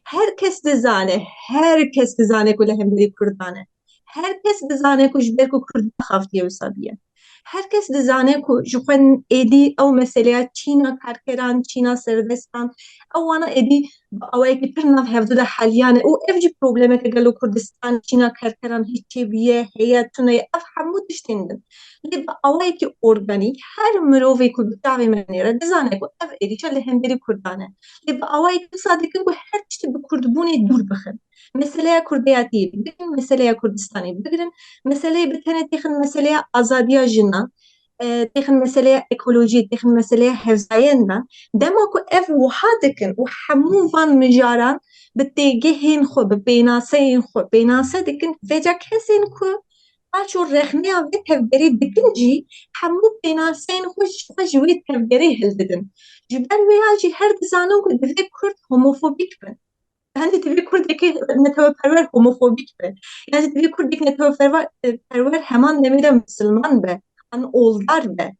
Herkes dizane ku li hemberî Kurdan e. Herkes dizane ku ji ber ku Kurd xaftiye wisa biye. Herkes dizane ku ji xwe êdî ew meseleya çîna karkeran, çîna serbestan ew wana êdî ئەوەیەکی تر ناو هەفتەدا حەلیانە و ئەف جی پرۆبلێمێکە گەلۆ کوردستان چینا کارکەران هیچی بیە هەیە تونەیە ئەف هەموو تشتین بن لێ بە ئەوەیەکی ئۆرگانیک هەر مرۆڤێک و بتاوی منێرە دەزانێت و ئەف ئێریچە لە هەمبەری کوردانە لێ بە ئەوەیەکی سادەکەن و هەر تشتی بە کوردبوونی دوور بخن مەسەلەیە کوردیاتی بگرن مەسەلەیە کوردستانی بگرن مەسەلەی بتەنێت تێخن مەسەلەیە ئازادیە ژنە تێخن مەسەلەیە ئەکۆلۆژی تێخن مەسەلەیە هەڤزایەنە دەما ku ev wiha dikin û hemû van mijaran bi têgihên xwe bi pênaseyên xwe pênase dikin vêca kesên ku paço rexneya vê tevgerî dikin jî hemû pênaseyên xwe ji wê tevgerê hildidin ji ber wê ya jî her dizanin ku divê Kurd homofobîk bin Hende divê Kurdekî netewperwer homofobîk be ya jî divê Kurdek netewperwer heman demê de Müslüman be an oldar be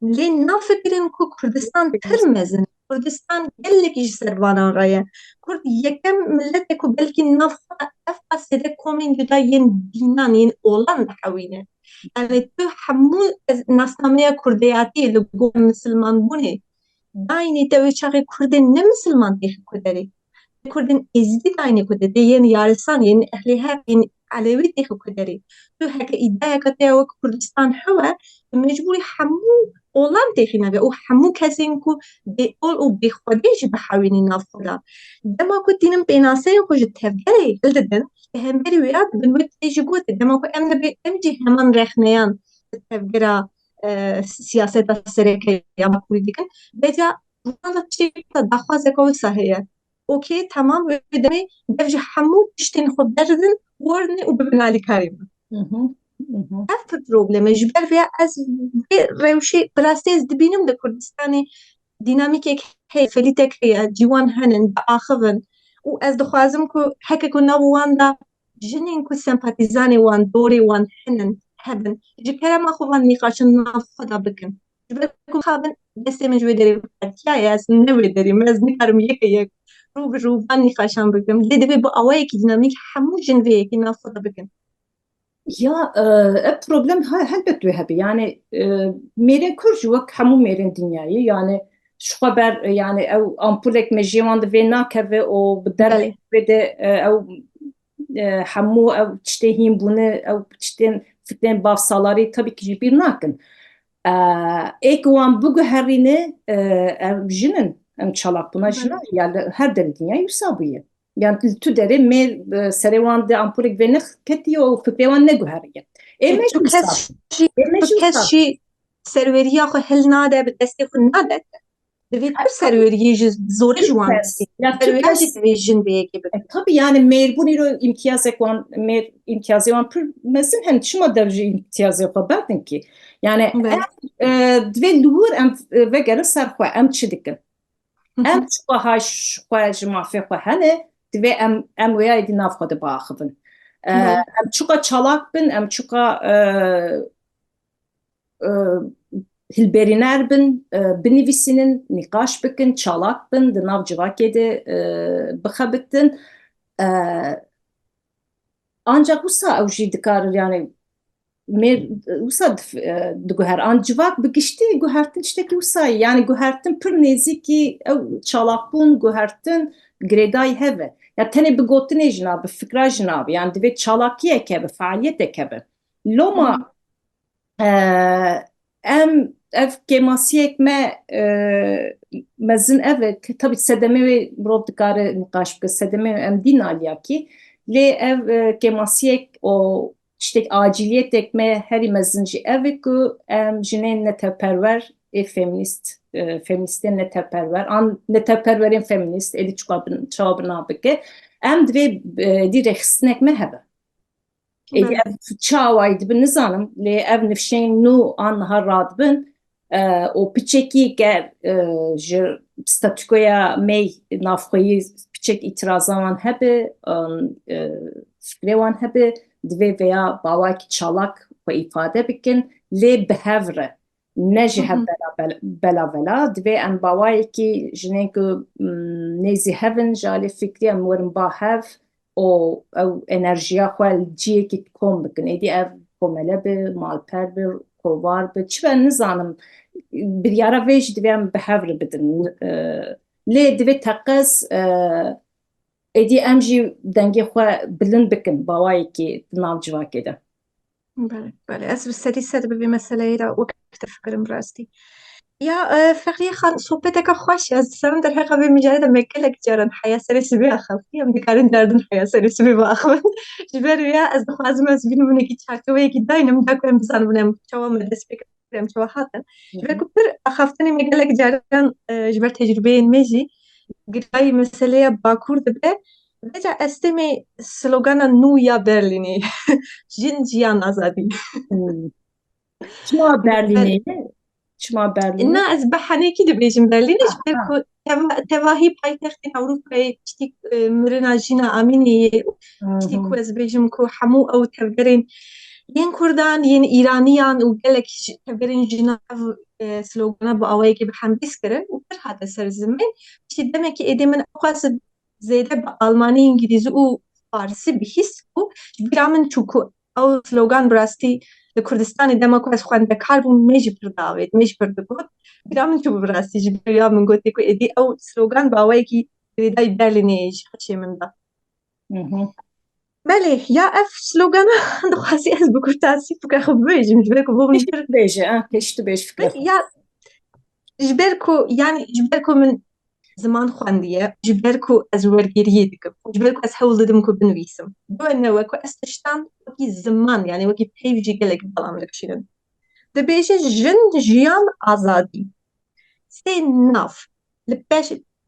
lê nafikirin ku Kurdistan pir mezin Kurdistan gelekî ji ser vanan re ye Kurd yekem milletê ku belkî nav xwe ev qasêde komên cuda yên dînan yên olan dihewîne yani tu hemû nasnameya kurdiyatî li gor misilmanbûnê dayînê te wê çaxê Kurdên ne misilman têxi ku derê Kurdên êzîdî dayînê ku de yên yaristan yên ehlê hev yên Alewî têxi ku derê tu heke îdeyeka te ya wek Kurdistan hewe mecbûrî hemû olan têxî nebe û hemû kesên ku bêol û bêxwedî jî bihewînî nav xwe da dema ku tînin pênaseyên xwe ji tevgerê hildidin bi hemberî wê ya dibin wê tê jî gotin dema ku em jî heman rexneyan bi tevgera siyaseta sereke ya Kurdî dikin bêca wan da tiştê daxwazeka wisa heye okey tamam wê demê dev ji hemû tiştên xwe berdin warinê û bibin alîkarê min ev pir probleme ji ber vê ya ez vê rewşê bi rastî ez dibînim di Kurdistanê dînamîkek heye felîtek heye cîwan henin diaxivin û ez dixwazim ku heke ku nav wan da jinên ku sempatîzanê wan dorê wan hinin hebin ji kerema xwe van nîqaşin nav xwe da bikin ji ber ku xabin destê min ji wê derê qetiyaye ez ne wê derê me ez nikarim yekê yek rû bi rû van nîqaşan bikim lê divê bi awayekî dînamîk hemû jin vê yekî nav xwe da bikin Ya problem helbet wê hebe yani mêrên Kurd ji wek hemû mêrên dinyayê yani ji xwe ber yani ew ampulek me jê wan di vê nakeve û bi derê vê de ew hemû ew tiştê hînbûne ew tiştên fikrên bavsalarî tabî ki jî bîr nakin êk wan biguherîne ew jinin em çalak bûna jina yani her derê dinyayê wisa bûye yani tu derê mêr serê wan de ampulek vê neketiye û fikrê wan neguheriye tu kes jî serweriya xwe hil nade bi destê xwe nade divê tu serweriyê ji zorî ji wan serweriya jî divê jin vê yekê bikin tabii yani mêrbûnî ro imtiyazek wan mêr imtiyazê wan pir mezin hin çima dev jî imtiyazê xwe berdin kî yani divê li wir em vegerin ser xwe em çi dikin em çiqa haş xwe ji mafê xwe hene divê em wêya dî nav xwe de biaxivin em çiqa çalak bin em çiqa hilberîner bin binivîsînin nîqaş bikin çalak bin di nav civakê de bixebitin ancak wisa ew jî dikarin yani mêr wisa diguher an civak bi giştî guhertin tiştekî wisayê yani guhertin pir nêzîkî ew çalakbûn guhertin girêdayî heve ya tenê bi gotinê jî nabe bi fikra jî nabe yani divê çalakiyek hebe fealîyetek hebe loma em ev kemasiyek me mezin evet tabii sedeme ve mirov dikare nîqaş bike sedeme em dîn aliyakî lê ev kemasiyek o tiştek aciliyetek me herî mezin jî ev e ku em jinên netewperwer feminîst feministên netewperwer an netewperwerên feminîst êdî çawa bina bike em divê dî rêxistinek me hebe êdî ev çawayî dibin nizanim lê ev nifşên nû an nihar radibin û piçekî ger ji statûkoya me navxweyî piçek îtirazan wan hebe fikrê wan hebe divê vêya bawayekî çalak xwe îfade bikin lê bi hev re ne ji hev belavela divê em bawayekî jinên ku nêzî hevin ji alî fikrî em werin ba hev û ew enerjiya xwe li ciyekî kom bikin êdî ev komele bi malper bi kovar bi çi be nizanim biryara vê jî divê em bi hev re bidin lê divê teqez êdî em jî dengê xwe bilind bikin bawayekî di nav civakê de. بله بله از سری سر به مسئله را وقت فکرم راستی یا فقری خان صحبتك خوش از سرم در حقیقت به مجرد مکلک جارن حیا سری سبی آخفتی هم دیکارن دردن حیا سری سبی با آخفت جبر ویا از خوازم از بینم منکی چارکوه یکی داینم داکویم بزن بنام چوا مدرس بکرم چوا حاتن جبر کبر آخفتنی مکلک جارن جبر تجربه مجی گرای مسئله باکور دبه بجا استمی سلوگان نو یا برلینی جن جیان آزادی Çima Berlînê çima Berlînê نه از بحنێکی دەبێژم بەرلینش بێرکۆ تەواهی پایتەختی ئەوروپای شتی مرنا ژینە ئامینەیە شتی کو ez bêjim ku hemû ew tevgerên yên Kurdan yên Îranîyan û gelek tevgerên jîna ev slogana bi awayekî bi hembîs kirin û pir hate ser zimên ştî demekî êdî min xwast zêde bi Almanî İngilîzî û Farsî bihîst û ji bîra min çû ku ew slogan bi rastî li Kurdistanê dema ku ez xwendekar bûm me jî pir davêt me jî pir digot bîra min çû bi rastî ji ber ya min gotê ku êdî ew slogan bi awayekî rêdayî Berlînê ji hişê min da belê ya ev slogana dixwazî ez bi kurtasî fikra xwe bibêjim ji ber ku bû min pir bêje pêştî bêj fikra xwe ya ji ber ku yani ji ber ku min ziman xwendiye ji ber ku ez wergeriyê dikim ji ber ku ez hewl didim ku binivîsim duenewe ku ez tiştan wekî ziman yani wekî peyv jî gelek belam dikişînin dibêje jin jiyan azadî sê nav li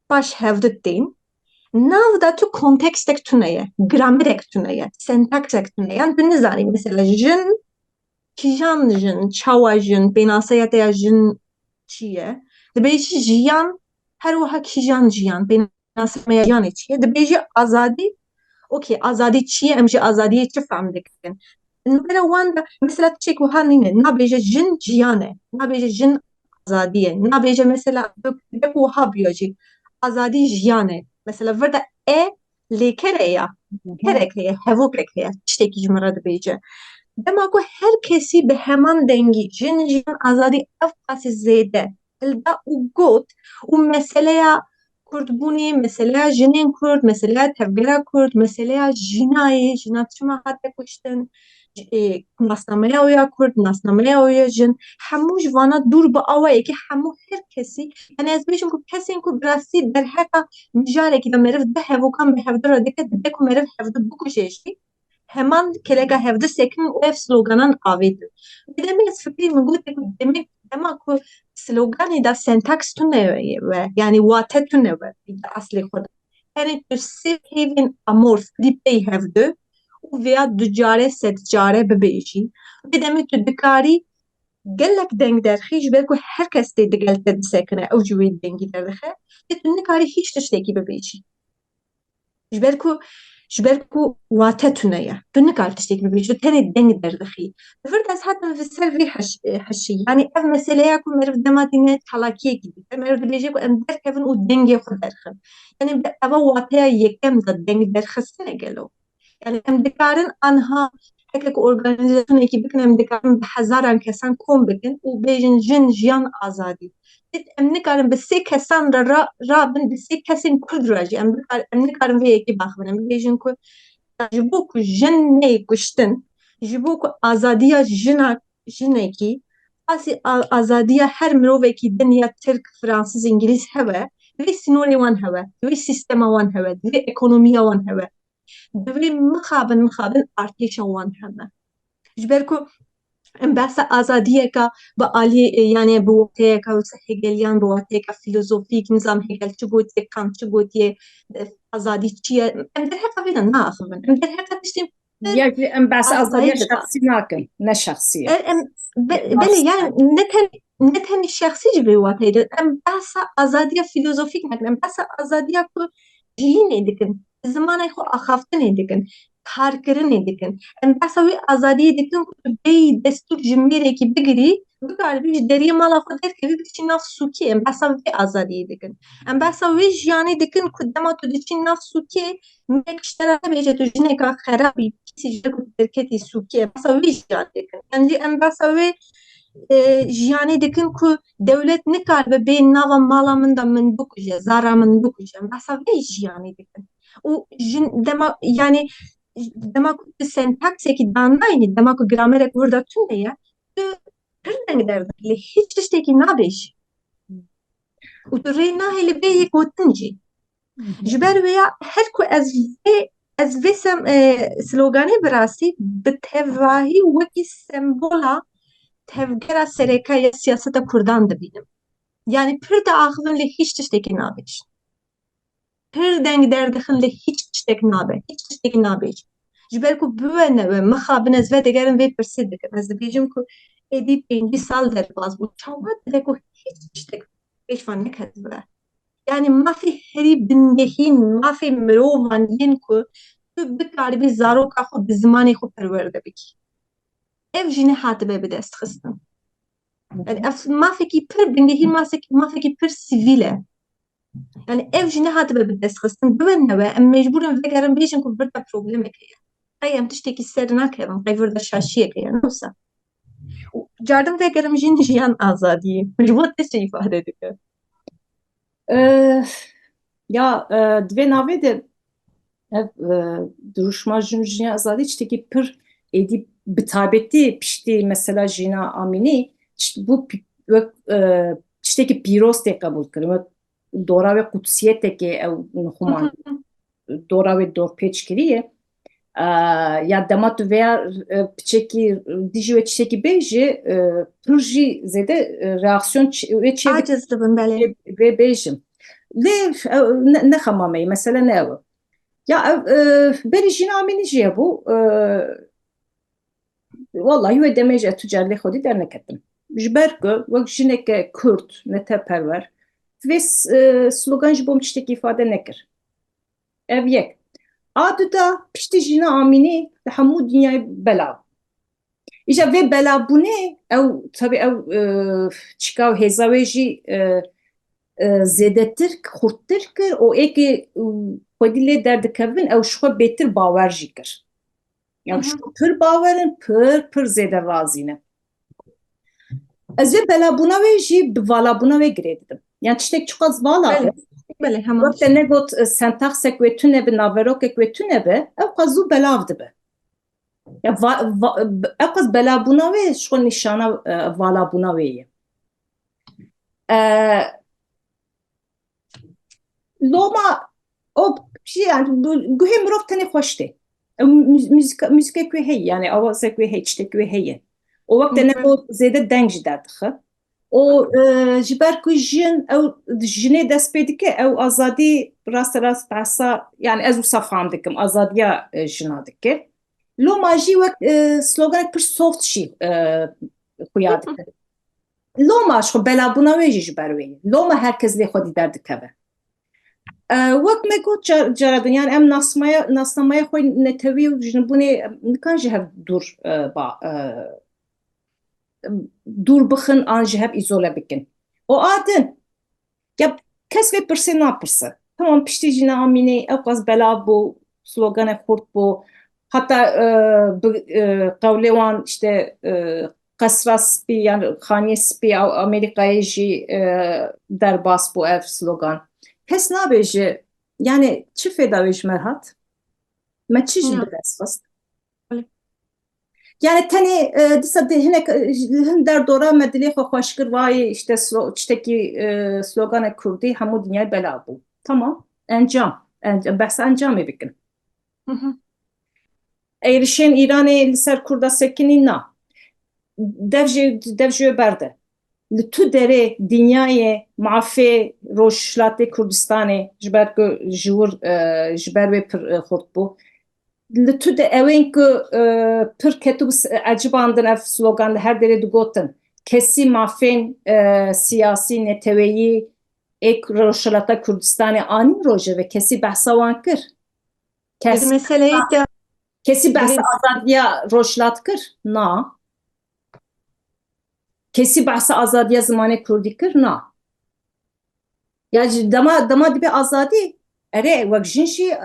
paş hevdî tên nav da tu kontekstek tune ye gramerek tune ye sentaksek tune ye yani tu nizanî mesela jin kîjan jin çawa jin pênaseya te ya jin çi ye dibêje jiyan her wiha kîjan jiyan pênaseya jiyanê çi ye dibêje azadî okey azadî çi ye em ji azadiyê çi fehm dikin navbera wan da mesela tişek wiha nîne nabêje jin jiyan e nabêje jin azadî ye nabêje mesela dek wiha biyo jî azadî jiyan e mesela vir de e lêkerê ya kerek heye hevokek heye tiştekî ji min re dibêje dema ku her kesî bi heman dengî jin jiyan azadî ev qasî zêde hilda û got û meseleya Kurdbûnê meseleya jinên Kurd meseleya tevgera Kurd meseleya jînayê jîna çima hate kuştin nasnameya oya Kurd nasnameya oya jin hemû ji vana dûr bi awayekî hemû her kesî yani ez bêjim ku kesên ku bi rastî derheqa mijarekî de meriv di hevokan bi hevdî re dike dibe ku meriv hevdî bikuje jî heman keleka hevdî sekin û ev sloganan avêtin demê ez fikrî min gotê ku demek dema ku sloganê da sentaks tune ve yani wate tune ve aslê xwe de yani tu sê hêvên amorf dîpey hevdî û vêya du care sed care bibêjî vê demê tu dikarî gelek deng derxî ji ber ku her kes tê digel te disekine ew ji wê dengî derdixe vê tu nikarî hîç tiştekî bibêjî ji ber ku wate tune ye tu nikarî tiştekî bibêjî tu tenê deng derdixî vir ez hatim vi ser vê hişî yani ev meseleya ku meriv dema tîne çalakiyekî dike meriv dibêje ku em derkevin û dengê xwe derxin yani eva wateya yekem da deng derxistine gelo yani em dikarin anha hekek organizasyonekî bikin em dikarin bi hezaran kesan kom bikin û bêjin jin jiyan azadî em nikarin bi sê kesan re rabin bi sê kesên Kurd re jî em nikarin vê yekî baxibin em bêjin ku ji bo ku jin nê kuştin ji bo ku azadiya jinekî asî azadiya her mirovekî din ya Tirk Fransîz İngilîz hebe vê sînorê wan hebe vê sîstema wan hebe vê ekonomiya wan hebe divê mixabin artêşa wan hebe ji ber ku em behsa azadiyeka bi aliyê yani bi wateyeka wisa hegeliyan bi wateyeka filozofîk nizam Hegel çi gotiye Kant çi gotiye azadî çi ye em derheqa vê de naaxivin em derheqa tiştên ya em behsa azadiya Asayî dika şexsî nakin ne şexsî ye em belê yani ne tenê şexsî ji vê wateyê de em behsa azadiya filozofîk nakin em behsa azadiya ku jînê dikin zimanê xwe axaftinê dikin karkirinê dikin em behsa wê azadiyê dikin ku tu bêyî destûr ji mêrekî bigirî bikaribî ji deriyê mala xwe derkevî biçî nav sûkê em behsa vê azadiyê dikin em behsa wê jiyanê dikin ku dema tu diçî nav sûkê mêrek ji te re nebêje tu jineka xerabî pîsî ji ber ku tu derketî sûkê em behsa wê jiyanê dikin yani em behsa wê جیانی دکن که دولت نکار به بین ناو مالا من بکشه زارا من بکشه بس وی جیانی دکن و جن دما yani دما که سنتاکس کی دانلاینی دما که گرامر ek burada tüm ya pırden derdi hiç teki nabeş و تو ری نه هلی به یک وطنجی جبر ویا هر کو از وسم سلوگانی براسی به تواهی وکی سمبولا tevgera serekaya siyasete kurdan da benim. Yani pür de ahvınla hiç tişteki nabeş. Pür deng derdixinle hiç tişteki nabe. Hiç tişteki nabeş. Jiber ku büvene ve mexabinez ve degerin ve persidik. Ez de bejim ku edi bir sal derbaz bu. Çavat de ku hiç tiştek beşvan nekez be. Yani mafi heri bingehin, mafi mirovan yin ku tu bikari bir zaroka xu bizmani xu perverde biki. Ev jine hatibe bir dest xistin. Yani mafeki pir bingehi mafeki pir sivile. Yani ev jine hatibe bir dest xistin. Güvenle ve em mecburen vegerin bejin ku bir de problemek ya. Ayem tişteki serina kevin. Kayvır da şaşiye ya. Nosa. Cardım vegerim jin jiyan azadiyi. Mecbur tişte ifade ediyor. Ya dve navê de ev duruşma jîna azadî tiştekî pir êdî bi taybetî piştî mesela jîna Amînî bu wek tiştekî pîroz tê qebûl kirin wek dora wê qudsiyetekê ew nixuman dora wê dorpêç kiriye ya dema tu veya piçekî dijî wê tiştekî bêjî pir jî zêde reaksiyon wê çê Aciz dibin belê. wê bêjim lê nexemameyî mesele ne ew ya berî jîna Amînî jî hebû wallahi wê demê ji tu carlê xwedî derneketim ji ber ku wek jineke Kurd neteperwer vê slogan ji bo min tiştekî îfade nekir ev yek a du da piştî jîna Amînî li hemû dinyayê belav îja vê belavbûnê ew tabii ew çika û hêza wê jî zêdetir xurttir kir û êkê xwedî lê derdikevin ew ji xwe bêtir bawer jî kir yani ji xwe pir bawerin pir zêde razî ne ez vê belavbûna wê jî bi valabûna wê girê didim yani tiştek çiqas vala be Belê hemen. wek te negot sentaxek wê tune bi naverokek wê tune be ew qas zû belav dibe ya ew qas belavbûna wê ji xwe nîşana valabûna wê ye loma o yani guhê mirov tenê xweş tê müzikek wê heye yani awazek wê heye tiştek wê heye o wek te negot zêde deng jî derdixe o ji ber ku jin ew jinê dest pê dike ew azadî rast behsa yani ez wisa fam dikim azadiya jina dike loma jî wek sloganek pir soft jî xuya dike loma ji xwe belavbûna wê jî ji ber wê ye loma herkes lê xwedî derdikeve wek me got caradin yani em nasnamaya xwe netewî û jinibûnê nikan ji hev dûr bixin an ji hev îzole bikin o adin ya kes vê pirsê napirse tamam piştî jîna Amînî ew qas belav bû sloganek xurt bû heta bi qewlê wan işte qesra spî yani xaniyê spî Amerîkayê jî derbas bû ev slogan kes nabêje yani çi fêda wê ji me hat me çi jî bi dest xist yani tenê dîsa hinek hin derdora me dilê xwe xweş kir vayê işte tiştekî sloganek Kurdî hemû dinyayê belav bû tamam encam behsa encamê bikin êrişên Îranê li ser Kurda sekinî na dev jê wê berde li tu derê dinyayê mafê Rojhilatê Kurdistanê ji ber ku ji wir ji ber wê pir xurt bû li tu de ewên ku pir ketû ecibandin ev slogan li her derê digotin kesî mafên siyasî neteweyî êk Rojhilata Kurdistanê anî roje ve kesî behsa wan kir Meseleyi de kesî behsa azadiya Rojhilat kir na kesî behsa azadiya zimanê Kurdî kir na ya dema dibe azadî erê wek jin jî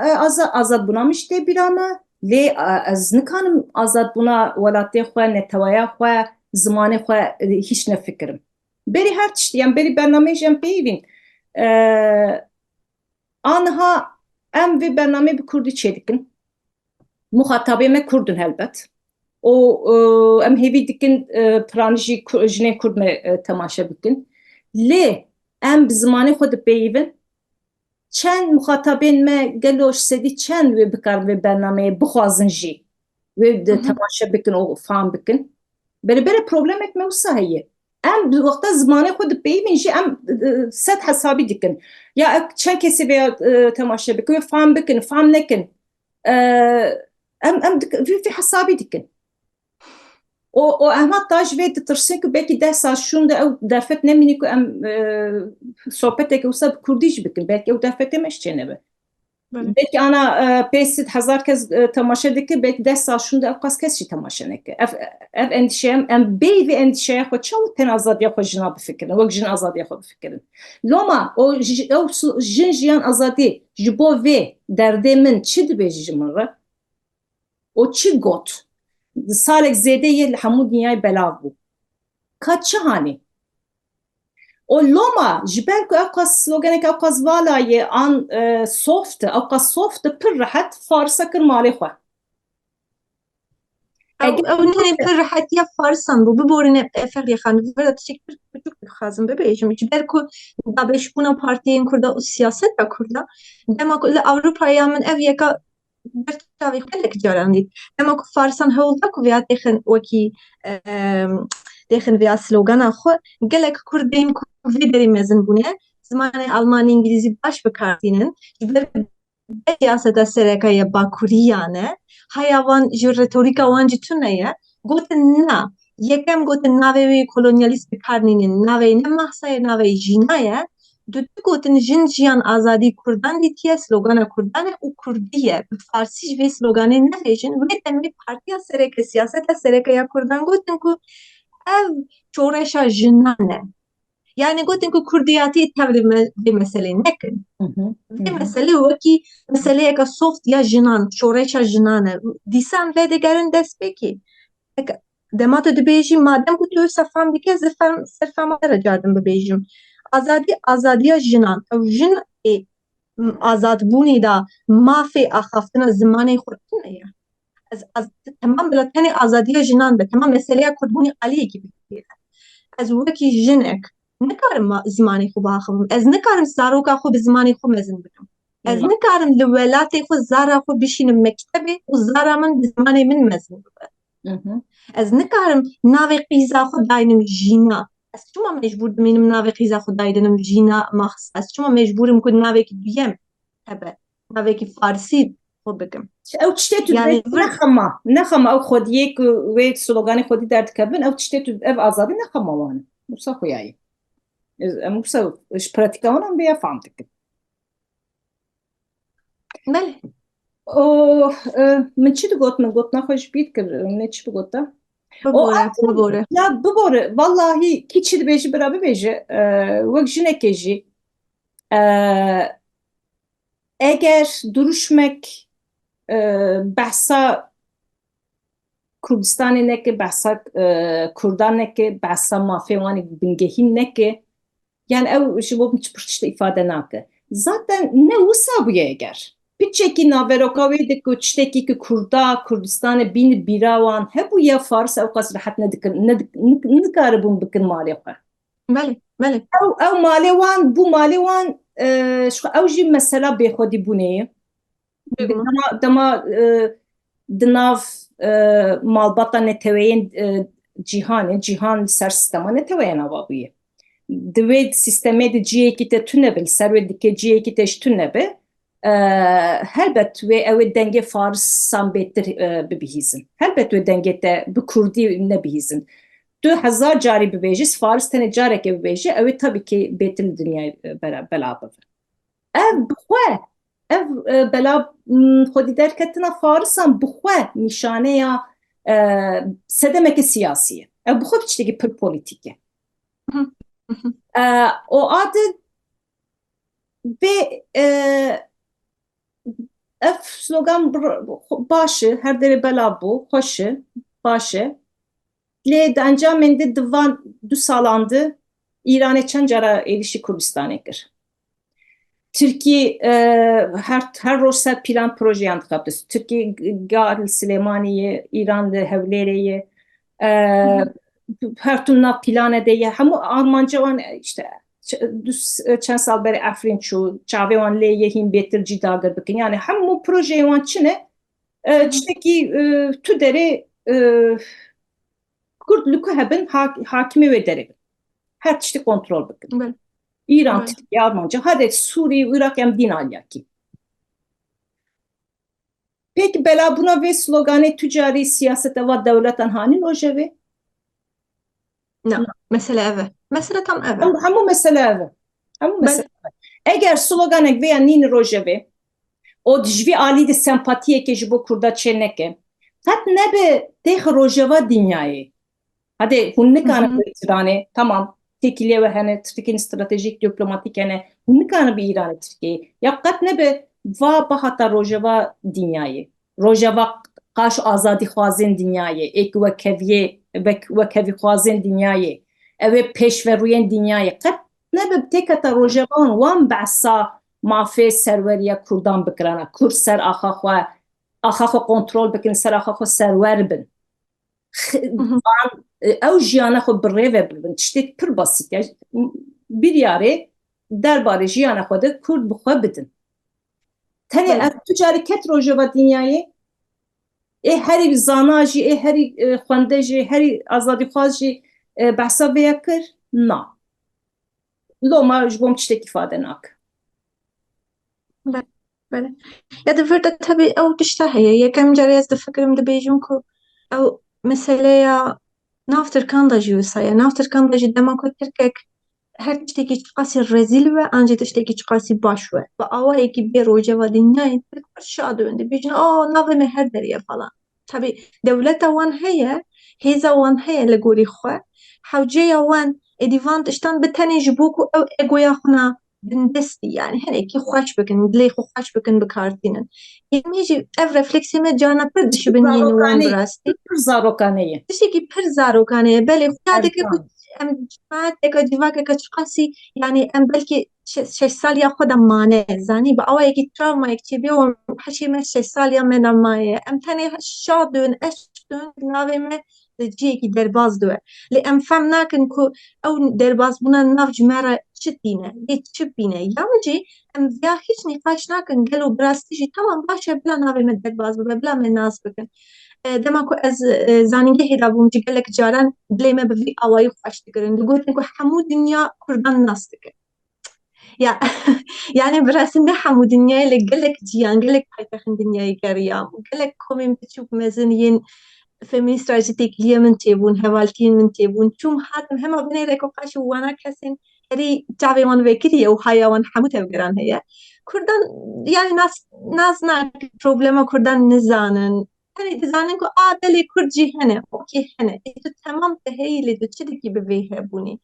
azadbûna min ji tê bîra me lê ez nikanim azadbûna welatê xwe netewaya xwe زمانê xwe hiç nefikirim. Berî her tiştî, yani berî bernameyê jî em peyivîn. Aniha em vê bernameyê bi Kurdî çêdikin. Muxatabê me Kurd in helbet. O em hêvî dikin piranî jî jinê Kurd me temaşe bikin. Lê em bi zimanê xwe dipeyivin. Çend muxatabên me gelo ji sedî çend wê bikarin vê bernameyê bixwazin jî wê temaşe bikin û fam bikin. Berê problemek me wisa heye. Em bi wexta zimanê xwe dipeyivîn jî em sed hesabî dikin. Ya çend kesê vê temaşe bikin wê fam bikin, fam nekin. Em vê hesabî dikin. O em hatta ji vê ditirsin ku belkî 10 sal şûnde ew derfet nemînî ku em sohbeteke wisa bi Kurdî jî bikin. Belkî ew derfetê me ji çênebe. Belkî ana 500,000 kes temaşe dike, belkî 10 sal şûnde ew qas kes jî temaşe neke. Ev endişeyem, em bêyî vê endişeya xwe çawa tên azadiya xwe jina bifikirin, wek jin azadiya xwe bifikirin. Loma ew jin jiyan azadî ji bo vê derdê min çi dibêje ji min re? O çi got? Salek zêde yê li hemû dinyayê belav bû. Ka çi hanî? O loma ji ber ku ew qas sloganek ew qas valayê an soft ew qas soft pir rehet farsa kir malê xwe. Ew tenê pir rehetiya farsan bû biborîne Ferdiye xanım veda tiştek pir biçûk dixwazim bibêjim ji ber ku dabeşbûna partiyên Kurda û siyaseta Kurda dema ku li Ewropaya min ev yeka bertavê gelek caran dît. Dema ku farsan hewil da ku vêya têxin wekî têxin vêya slogana xwe gelek Kurdên ku vê derê mezin bûne zimanê Almanî İngilîzî baş bikardînin ji ber siyaseta serekaya Bakuriya ne haya wan ji retorîka wan jî tune ye gotin na yekem gotin navê wê kolonyalîst bikarînin navê ne mahsayê navê jîna ye du gotin jin jiyan azadî Kurdan dîtiye slogana Kurdan e û Kurdî ye bi Farsî ji vê sloganê nebêjin wê demê partiya sereke siyaseta serekaya Kurdan gotin ku ev çoreşa jinan e. Yani gotin ku Kurdiyatî tevlî vê meselê nekin. Vê meselê wekî meseleyeka soft ya jinan, şoreça jinan e. Dîsan vê digerin dest pêkî. Dema tu dibêjî madem ku tu sefam dike ez ser fema te re cardim bibêjim. Azadiya jinan. Ew jin ê azadbûnê da mafê axaftina zimanê xwe tune ye. Temam bila tenê azadiya jinan be, temam meseleya Kurdbûnê aliyekî bikeve. Ez wekî jinek nikarim zimanê xwe biaxivim. Ez nikarim zaroka xwe bi zimanê xwe mezin bikim. Ez nikarim li welatê xwe zara xwe bişînim mektebê û zara min bi zimanê min mezin bibe. Ez nikarim navê qîza xwe dayînim jîna. Ez çima mecbûr dimînim navê qîza xwe dayînim jîna maxs. Ez çima mecbûrim ku navekî duyem hebe. Navekî Farsî xwe bikim. Ew tiştê tu nexema ew xwediyê ku wê sloganê xwedî derdikevin ew tiştê tu ev azadî nexema wan e. Wisa xuyayê. Em wisa ji pratika wan em vêya fam dikin. Belê. Min çi digot min gotina xwe ji bîr kir ne çi bigota? Bibore. Ya bibore vallahi kî çi dibêje bira bibêje wek jinekê jî eger duruşmek behsa Kurdistanê neke behsa Kurdan neke behsa mafê wanê bingehîn neke yani ew ji bo min çi pir tiştê îfade nake. Zaten ne wisa bûye eger. Piçekî naveroka wê de ku tiştekî ku Kurda Kurdistanê bînî bîra wan hebûye Fars ew qas rehet nedikin nikaribûn bikin malê xwe. Belê. Ew malê wan bû malê wan ew jî mesela bêxwedîbûnê ye. Dema di nav malbata neteweyên cîhanê cîhan ser stema neteweyên ava bûye. Di wê sistemê de ciyekî te tune be li ser wê dike ciyekî te ji tune be helbet wê ew ê dengê Farsan bêhtir bibihîzin. Helbet wê dengê te bi Kurdî nebihîzin. Tu hezar carî bibêjî Fars tenê carekê bibêje ew ê tabii ki bêtir li dinyayê belav bibe. Ev bixwe ev belav xwedî derketina Farisan bixwe nîşaneya sedemeke siyasî ye. Ev bixwe tiştekî pir polîtîk e. O adı ve ev slogan başı her derê belav bû xweş e baş e لێ di encamên de divan 2 salandı İranê çend cara êrişî Kurdistanê kir. Tirkiye her roj ser plan projeyan dixebite. Tirkiye gah li Silêmaniyê, İran li Hewlêrê her tuna planê de ye. Hemû armanca wan işte çend sal berê Efrîn çû, çavê wan lê yê hîn bêtir cî dagir bikin. Yani hemû projeyê wan çi ne? Tiştekî tu derê Kurd li ku hebin hakimê wê derê bin. Her tiştî kontrol bikin. بله İran, بله Tirkiye, Armanca, hadi Suriye, Irak em din alyakî. Peki bela buna ve sloganê tücarî siyasete ve devletan hanî rojevê? لا mesele ev e. Mesele tam ev e. Hemû mesele ev e. Hemû mesele بله ev e. Eger sloganek veya nîn rojevê, o dijvî alî de sempatiyekê ji bo Kurda çê neke, qet nebe têx rojeva dinyayê. Hadi hûn nikarin bi Îranê, tamam, tekiliye ve hene, Tirkiyeyên stratejik, diplomatik hene, hûn nikarin bi Îranê Tirkiyeyê. Ya qet nebe va bahata rojeva dinyayê. Rojeva qaş azadî xwazên dinyayê, êk wekevî xwazên dinyayê, ew ê pêşverûyên dinyayê. Qet nebe têketa rojevan wan behsa mafê serweriya Kurdan bikirana. Kurd ser axa xwe kontrol bikin, ser axa xwe serwer bin. Ew jiyana xwe bi rêve bibin. Tiştê pir basît e. Biryarê derbarê jiyana xwe de Kurd bi xwe bidin. Tenê ev tu carî ket rojeva dinyayê, herî zana jî, herî xwende jî, herî azadîxwaz jî behsa vê ya kir? Na. Loma ji bo min tiştekî ifade nakin. بله بله ya da burada tabii ev tişta heye yekem carî ez difikirim dibêjim ku ew meseleya navtirkan da jî wisa ye. Navtirkan da jî dema ku Tirkek her tiştekî çi qasî rezîl ve an jî tiştekî çi qasî baş we. Bi awayekî bê rojeva dinyayê Tirk pir şad dibin. Dibêjin navê me her derê ye falan. Tabii dewleta wan heye, hêza wan heye li gorî xwe. Hewceya wan êdî van tiştan bi tenê ji bo ku ew egoya xwe na bin destî yani hinekî xweş bikin, dilê xwe xweş bikin bikartînin. Êmî jî ev refleksiyê me carna pir dişibin yên wan bi rastî. Pir zarokane ye. Tiştekî pir zarokane ye. Belê xuya dike ku Erzan. em civakeka civakeka çi qasî yani em belkî 6 saliya xwe de mane zanî bi awayekî travmayek çêbî û heşê me 6 saliya me de maye. Em tenê şad dibin, eş dibin, navê me ciyekî derbas dibe. Lê em fehm nakin ku ew derbasbûna nav ji me re çi tîne, lê çi bîne. Ya cî em vêya hiç nîqaş nakin gelo bi rastî jî tamam baş e bila navê me derbas bibe, bila me nas bikin. Dema ku ez zanîngehê de bûm ji gelek caran dilê me bi vî awayî xweş dikirin. Digotin ku hemû dinya Kurdan nas dikin. Ya yani bi rastî ne hemû dinyayê li gelek ciyan, gelek paytexên dinyayê geriyam. Gelek komên biçûk mezin yên feminîst ra jî têkiliya min têbûn, hevaltiyên min têbûn. Çûm hatin hema binêrek û qaşî wana kesên herî çavê wan vekiriye û haya wan hemû tevgeran heye. Kurdan yani nas nakin problema Kurdan nizanin. Hani dizanin ku belê Kurd jî hene, okey hene. Tu temam te heyî lê tu çi dikî bi vê hebûnê.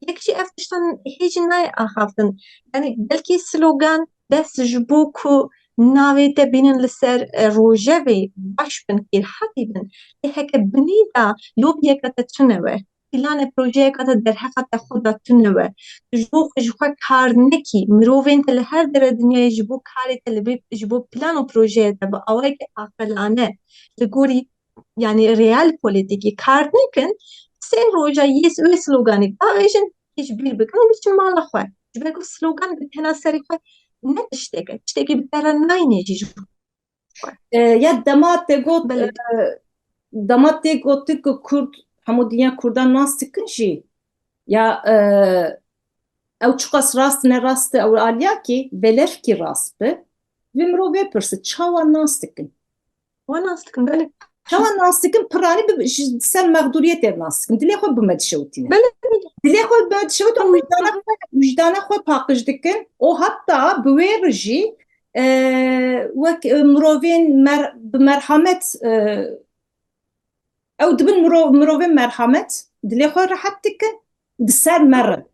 Yek jî ev tiştan hêj nayê axaftin. Yani belkî slogan dest ji bo ku navê te bînin li ser rojevê baş bin kêrhatî bin. Lê heke binî da lobyeka te tune we. Planê projeyeka te derheqa te xwe da tune we. Tu ji bo xwe ji xwe kar nekî. Mirovên te li her dere dinyayê ji bo karê te li vê ji bo plan û projeyê te bi awayekî aqilane li gorî yani real polîtîkî kar nekin, sê roja yê wê sloganê bavêjin hîç bîr bikin û biçin mala xwe. Ji ber ku slogan bi tena serê xwe ne tiştek e. Tiştekî bi te re nayîne jî ji xwe. Ya Belê damat tê gotin ku Kurd hemû dinya Kurdan nas dikin jî ya ew çi qas rast ne rast e ew aliyakî velevkî rast bi vê mirovê pirsin çawa nas dikin. wan nas dikin belê. Çawa nas dikin piranî ji ser mexdûriyetê nas dikin. Dilê xwe bime dişewitîne. Belê Dilê xwe bime dişewitîne û wijdana xwe paqij dikin û hatta bi wê re jî wek mirovên bi merhamet ew dibin mirovên merhamet dilê xwe rehet dikin di ser me re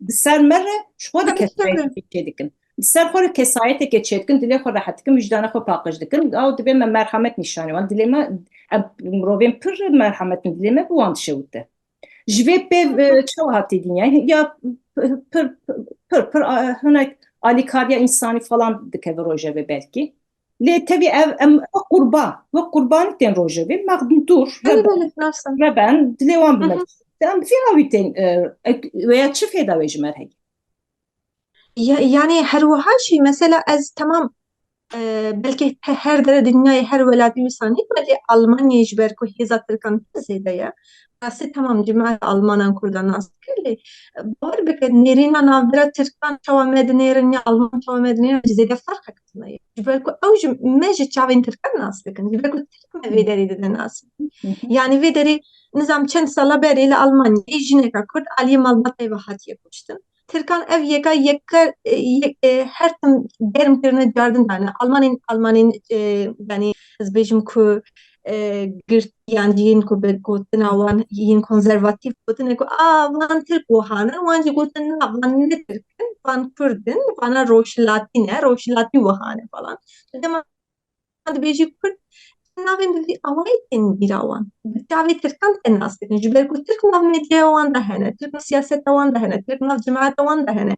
ji xwe de kesayetê çê dikin. Di ser xwe re kesayetekê çê dikin, dilê xwe rehet dikin, wijdana xwe paqij dikin. Ew dibe me merhamet nîşanî wan dilê me mirovên pir merhametin dilê me bi wan dişewite. Jve pev çav hatî din yani ya pır hinek alîkariya insani falan dike rojeve belki. Lê tevî em wek qurban tên rojevê mexdur بله بله نفسم. reben dilê wan Hı hı. bimek. Em vî awî tên veya çi fêda wê ji me heye? Yani her وحشي mesela az tamam belki her dere dünyayı her veladî wîsan hikmeti Almanyayê ji ber ku hêza Tirkan pir zêde ye. Rastî tamam cemaet Almanan Kurdan nas kirî. Bawer bike nêrîna navbera Tirkan çawa me dinêrin ya Alman çawa me dinêrin ji zêde ferqek tune. Ji ber ku ew ji me ji çavên Tirkan nas dikin. Ji ber ku Tirk me vê derê dide nas. Yani vê derê nizam çend sala berê li Almanyayê jineka Kurd aliyê malbatê ve hatiye kuştin. Tirkan ev yeka her tim derm kirine cardin tane Almanên yani ez bêjim ku girt yan yên ku bi gotina wan yên konservatîv gotine ku van Tirk wihane wan jî gotin na van ne Tirkin van Kurdin vana rojhilatî wihane falan. Dema dibêjî Kurd navên bi vî awayê tên bîra wan. Bi çavê Tirkan tên nas dikin. Ji ber ku Tirk nav medyaya wan de hene, Tirk siyaseta wan de hene, Tirk nav cemaeta wan de hene.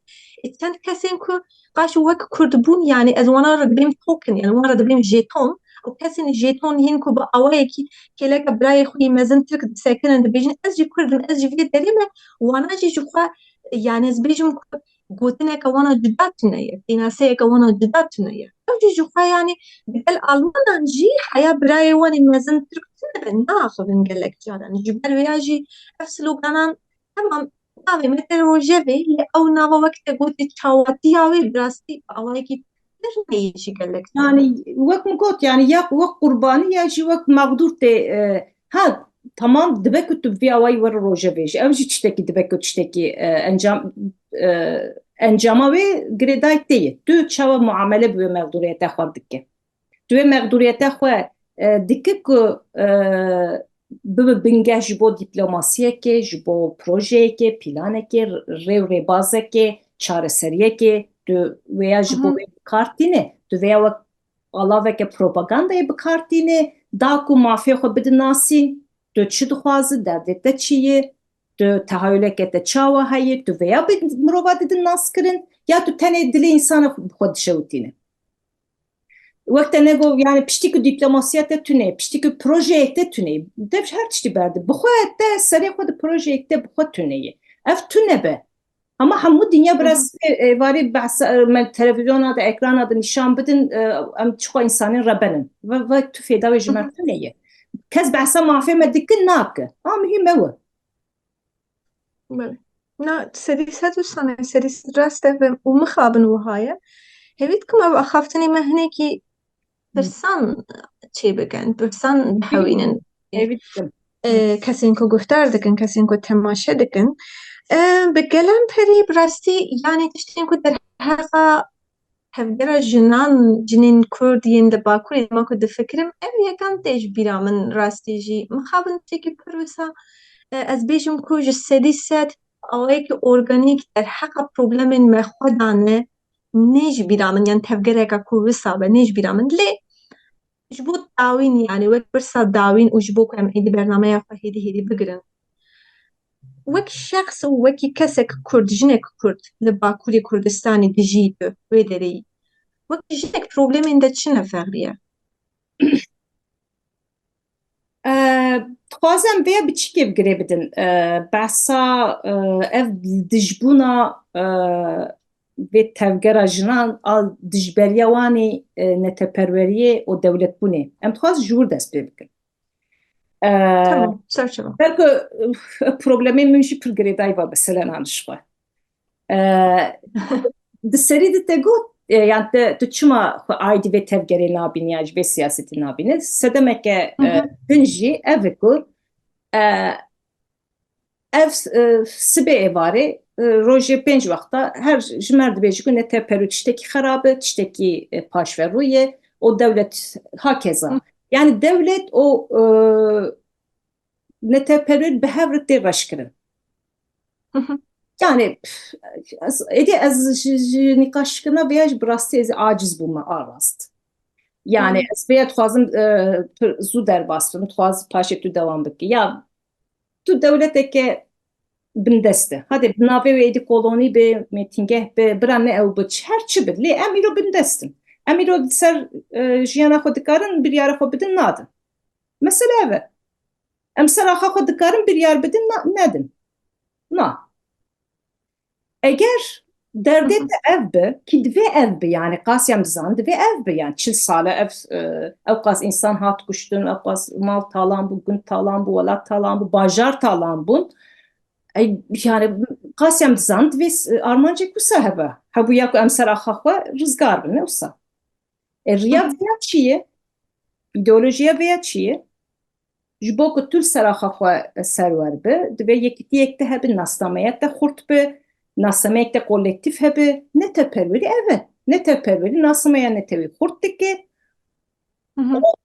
Çend kesên ku qaş wek Kurd bûn yani ez wana re dibêm token yani wan re dibêm jeton. Ew kesên jeton yên ku bi awayekî kêleka birayê xwe yê mezin Tirk disekirin dibêjin ez jî Kurdim ez ji vê derê me wana jî ji xwe yani ez bêjim ku gotineka wana cuda tune ye. Dînaseyeka wana cuda tune ye. Ew jî ji xwe yani gel Almanan jî heya birayê wan ê mezin Tirk tune naxivin gelek caran. Ji ber vêya jî ev sloganan tamam navê me te rojevê lê ew nava wek te gotî çawatiya wê bi rastî bi awayekî pir neyê jî gelek caran. Yani wek min got yani ya wek qurbanî ya jî wek mexdur tê ha tamam dibe ku tu vî awayî were rojevê jî ew jî tiştekî dibe ku tiştekî encama wê girêdayî tê ye. Tu çawa muamele bi wê mexduriyeta xwe dike. Tu wê mexduriyeta xwe dike ku bibe bingeh ji bo dîplomasiyekê, ji bo projeyekê, planekê, rêw rêbazekê, çareseriyekê tu veya ji bo wê bikartîne, tu veya wek alaveke propagandayê bikartîne, da ku mafê xwe bidin nasî, tu çi dixwazî, derdê te çi ye, tu tehayüleke te çawa heye, tu veya mirova didin naskirin, ya tu tenê dilê însana xwe dişewitîne. Wek te nego yani piştî ku dîplomasiya te tune, piştî ku projeyê te tune. Dev her tiştî berdi. Bi xwe te serê xwe di projeyê te bi xwe tune ye. Ev tune be. Ama hemû dinya biraz varî behsa me televizyona da ekrana da nîşan bidin em çixwe însanî rebenin. Ve tu fêda wê ji me tune ye. Kes behsa mafê me dikin nake. Ama mühim ew e. بله نه سری سد و سنه سری راسته و مخابن وهاية هبيت كما بأخافتني مهنيكي برسان چی بگن برسان بحوینن Evet. کسین کو گفتار دکن کسین کو تماشه دکن بگلم پری براستی yani tiştین کو در حقا hevgera jinan cinên Kurd yên li Bakurê ma ku difikirim ev yekan tê ji bîra min rastî jî mixabin tiştekî pir wisa ez bêjim ku ji sedî sed awayekî organîk derheqa problemên me xwe dane nê ji bîra min yani tevgereka ku wisa be nê ji bîra min lê ji bo dawîn yani wek pirsa dawîn û ji bo ku em êdî bernameya xwe hêdî hêdî bigirin wek şexs û wekî kesek Kurd jinek Kurd li Bakurê Kurdistanê dijî tu wê derê wek jinek problemên de çi ne ferqiye Dixwazim vêya biçîkê bigirê bidin. Behsa ev dijbûna vê tevgera jinan a dijberiya wanê neteperweriyê û dewletbûnê. Em dixwazin ji wir dest pê bikin. tamam serçeva Belki problemê min jî pir girêdayî va beselenan ji xwe. Di serî de te got yani tu çima xwe aidî vê tevgerê nabînî ya ji vê siyasetê nabînî sedemeke din jî ev e ku ev sibê êvarê rojê pênc wexta her ji me re dibêje ku neteperû tiştekî xerab e tiştekî paşverû ye û dewlet hakeza yani dewlet û neteperû bi hev re tê reşkirin. Yani ez ji nîqaşkirina vêya ji bi rastî ez ê aciz bûme a rast. Yani ez vêya dixwazim zû derbas bikim, dixwazim paşê tu dewam bikî. Ya tu dewleteke bindeste. Hadi nave ve edi koloni be metinge be branne ev bıç her çi bid. Li em îro bindestin. Em îro ser jiyana xwe dikarin biryara xwe bidin nadin. Mesela ev. Em ser axa xwe dikarin biryar bidin nedin. Na. Eğer derdê te ev be, ki divê ev be yani qasiyem dizan divê ev be yani 40 sale ev qas insan hat kuştun, ev qas mal talan bu, gün talan bu, welat talan bu, bajar talan bun. Yani qasiyem dizan divê armancek wisa hebe. Hebu ya ku em ser axa xwe rizgar bin ne wisa. Riya vêya çi ye? İdeolojiya vêya çi ye? Ji bo ku tu ser axa xwe serwer be, divê yekîtiyek te hebe, nasnameyek te xurt be, nasnameyek te kolektif hebe, ne teperwerî ev e. Ne teperwerî nasnameya ne tevî xurt dike.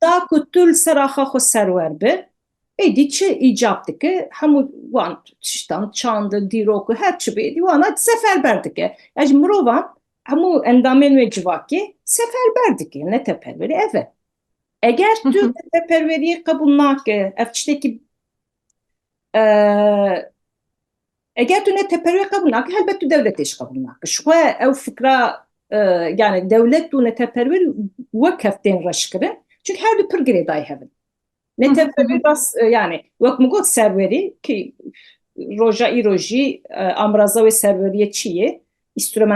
Da ku tu ser axa xwe serwer be, êdî çi îcab dike, hemû wan tiştan, çandı, dîroku, her çi bêdî wana seferber dike. Ya ji mirovan hemû endamên wê civakê seferber dike, ne teperwerî ev e. Eğer tu teperweriyê qebûl nake, ev tiştekî eğer tu ne teperweriye qebûl nake, helbet tu devletê jî qebûl nake. Ji xwe ew fikra yani devlet û neteperwerî wek heftên reş kirin. Çünkü her du pir girêdayî hevin. Neteperwerî rast yani wek min got serwerî ki roja îro jî amraza wê serweriyê çi ye?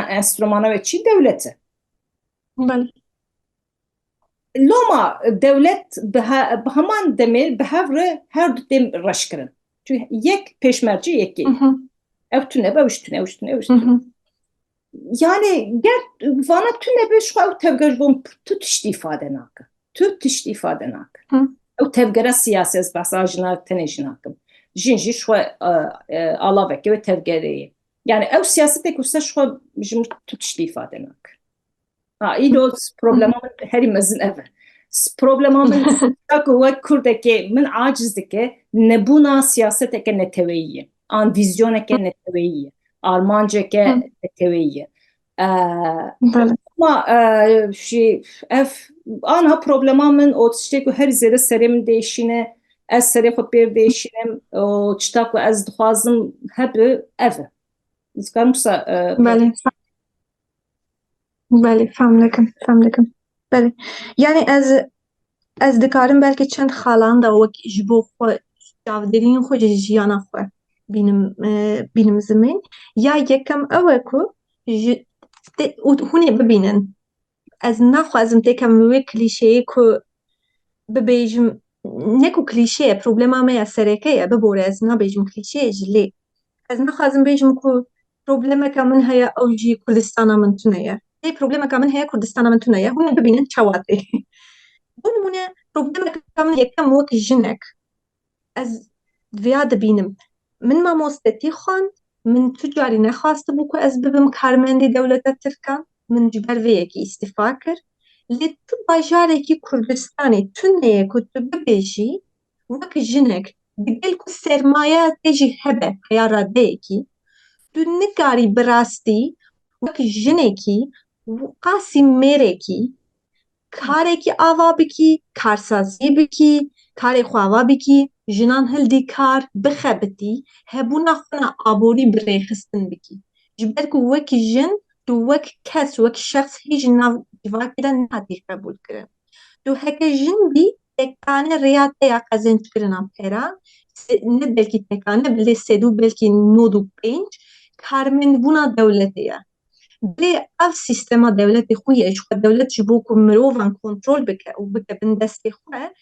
Enstrümana wê çi? Devlet e. Loma devlet bi heman demê bi hev re her du têm reş kirin. Çünkü yek pêşmercî yekê. Ew tune be, ew jî tune, ew jî tune, ew jî tune. Yani ger vana tune be, ji xwe ew tevger ji bo tu tiştî îfade nake. Tu tiştî îfade nake. Ew tevgera siyasî, ez behsa jina tenê jî nakim. Jin jî ji xwe alaveke wê tevgerê ye. Yani ew siyasetek wisa ji xwe ji min tu tiştî îfade nake. İdo problema min herî mezin ev e. Problema min ku wek Kurdekê min aciz dike nebûna siyaseteke neteweyî ye. An vizyoneke neteweyî ye. Armanceke neteweyî ye. Ama ev anha problema min o tiştê ku her zêde serê min değişîne, ez serê xwe pêr değişînim, o tişta ku ez dixwazim hebe ev e. Dikarim wisa بله فهم دکم بله یعنی از دکارم بلکه چند خالان دا وک جبو خو جاودرین خو جیانا خو بینم زمین یا یکم اوکو هونه ببینن از نخوازم تکم وی کلیشه کو ببیجم نکو کلیشه پروبلما ما سرکه ببوره از نبیجم کلیشه جلی از نخوازم بیجم کو پروبلما کمن هیا اوجی کردستان من تونه problema kamen heye Kurdistana min tune ye hûn bibînin çewatê. Bu nimûne problema kamen yekem wek jinek ez vêya dibînim. Min mamostetî xwand, min tu carî nexwastibû ku ez bibim karmendê dewleta Tirkan, min ji ber vê yekî îstîfa kir. Lê tu bajarekî Kurdistanê tuneyê ku tu bibêjî wek jinek bi gel ku sermayeya te jî hebe heya radeyekî, tu nikarî bi rastî wek jinekî qasî mêrekî karekî ava bikî, karsazî bikî, karê xwe ava bikî, jinan hildî kar bixebitî, hebûna xwe na aborî bi rêxistin bikî. Ji ber ku wek jin tu wek kes wek şexs hîj nav civakê de nehatî qebûl kirin. Tu heke jin bî tekane rêya te ya qezencikirina pera ne belkî tekane lê sedû belkî nod û pênc karmendbûna dewletê ye. Lê ev sîstema dewletê xwe ye ji xwe dewlet ji bo ku mirovan kontrol bike û bike bin destê xwe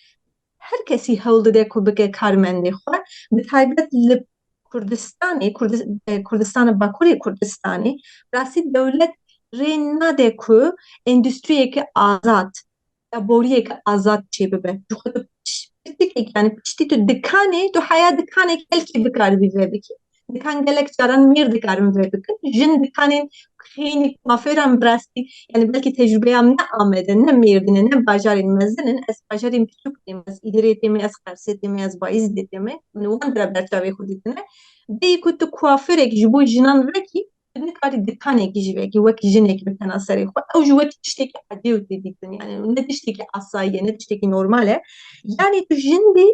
her kesî hewl dide ku bike karmendê xwe bi taybet li Kurdistanê Kurdistana Bakurê Kurdistanê rastî dewlet rê nade ku endûstriyeke azad ya boriyeke azad çê bibe. Ji xwe tu piştikek yani piştî tu dikanê tu heya dikanek belkî bikaribî vê bikî. Dikan gelek caran mêr dikarin vê bikin. Jin dikanên xênî kuafêran bi rastî yani belkî tecrübeyam ne amede ne mêrdîne ne bajarên mezinin ez bajarên piçûk têm ez îdirê têm ez Qersê têm ez Bayîzdê têm min wan dire berçavê xwe dîtine bêyî ku tu kuafêrek ji bo jinan vekî tu nikarî dikanekî ji vekî wek jinekî bikena serê xwe ew ji we tiştekî edê û tê dîtin yani ne tiştekî asayî ye ne tiştekî normal e yani tu jin bî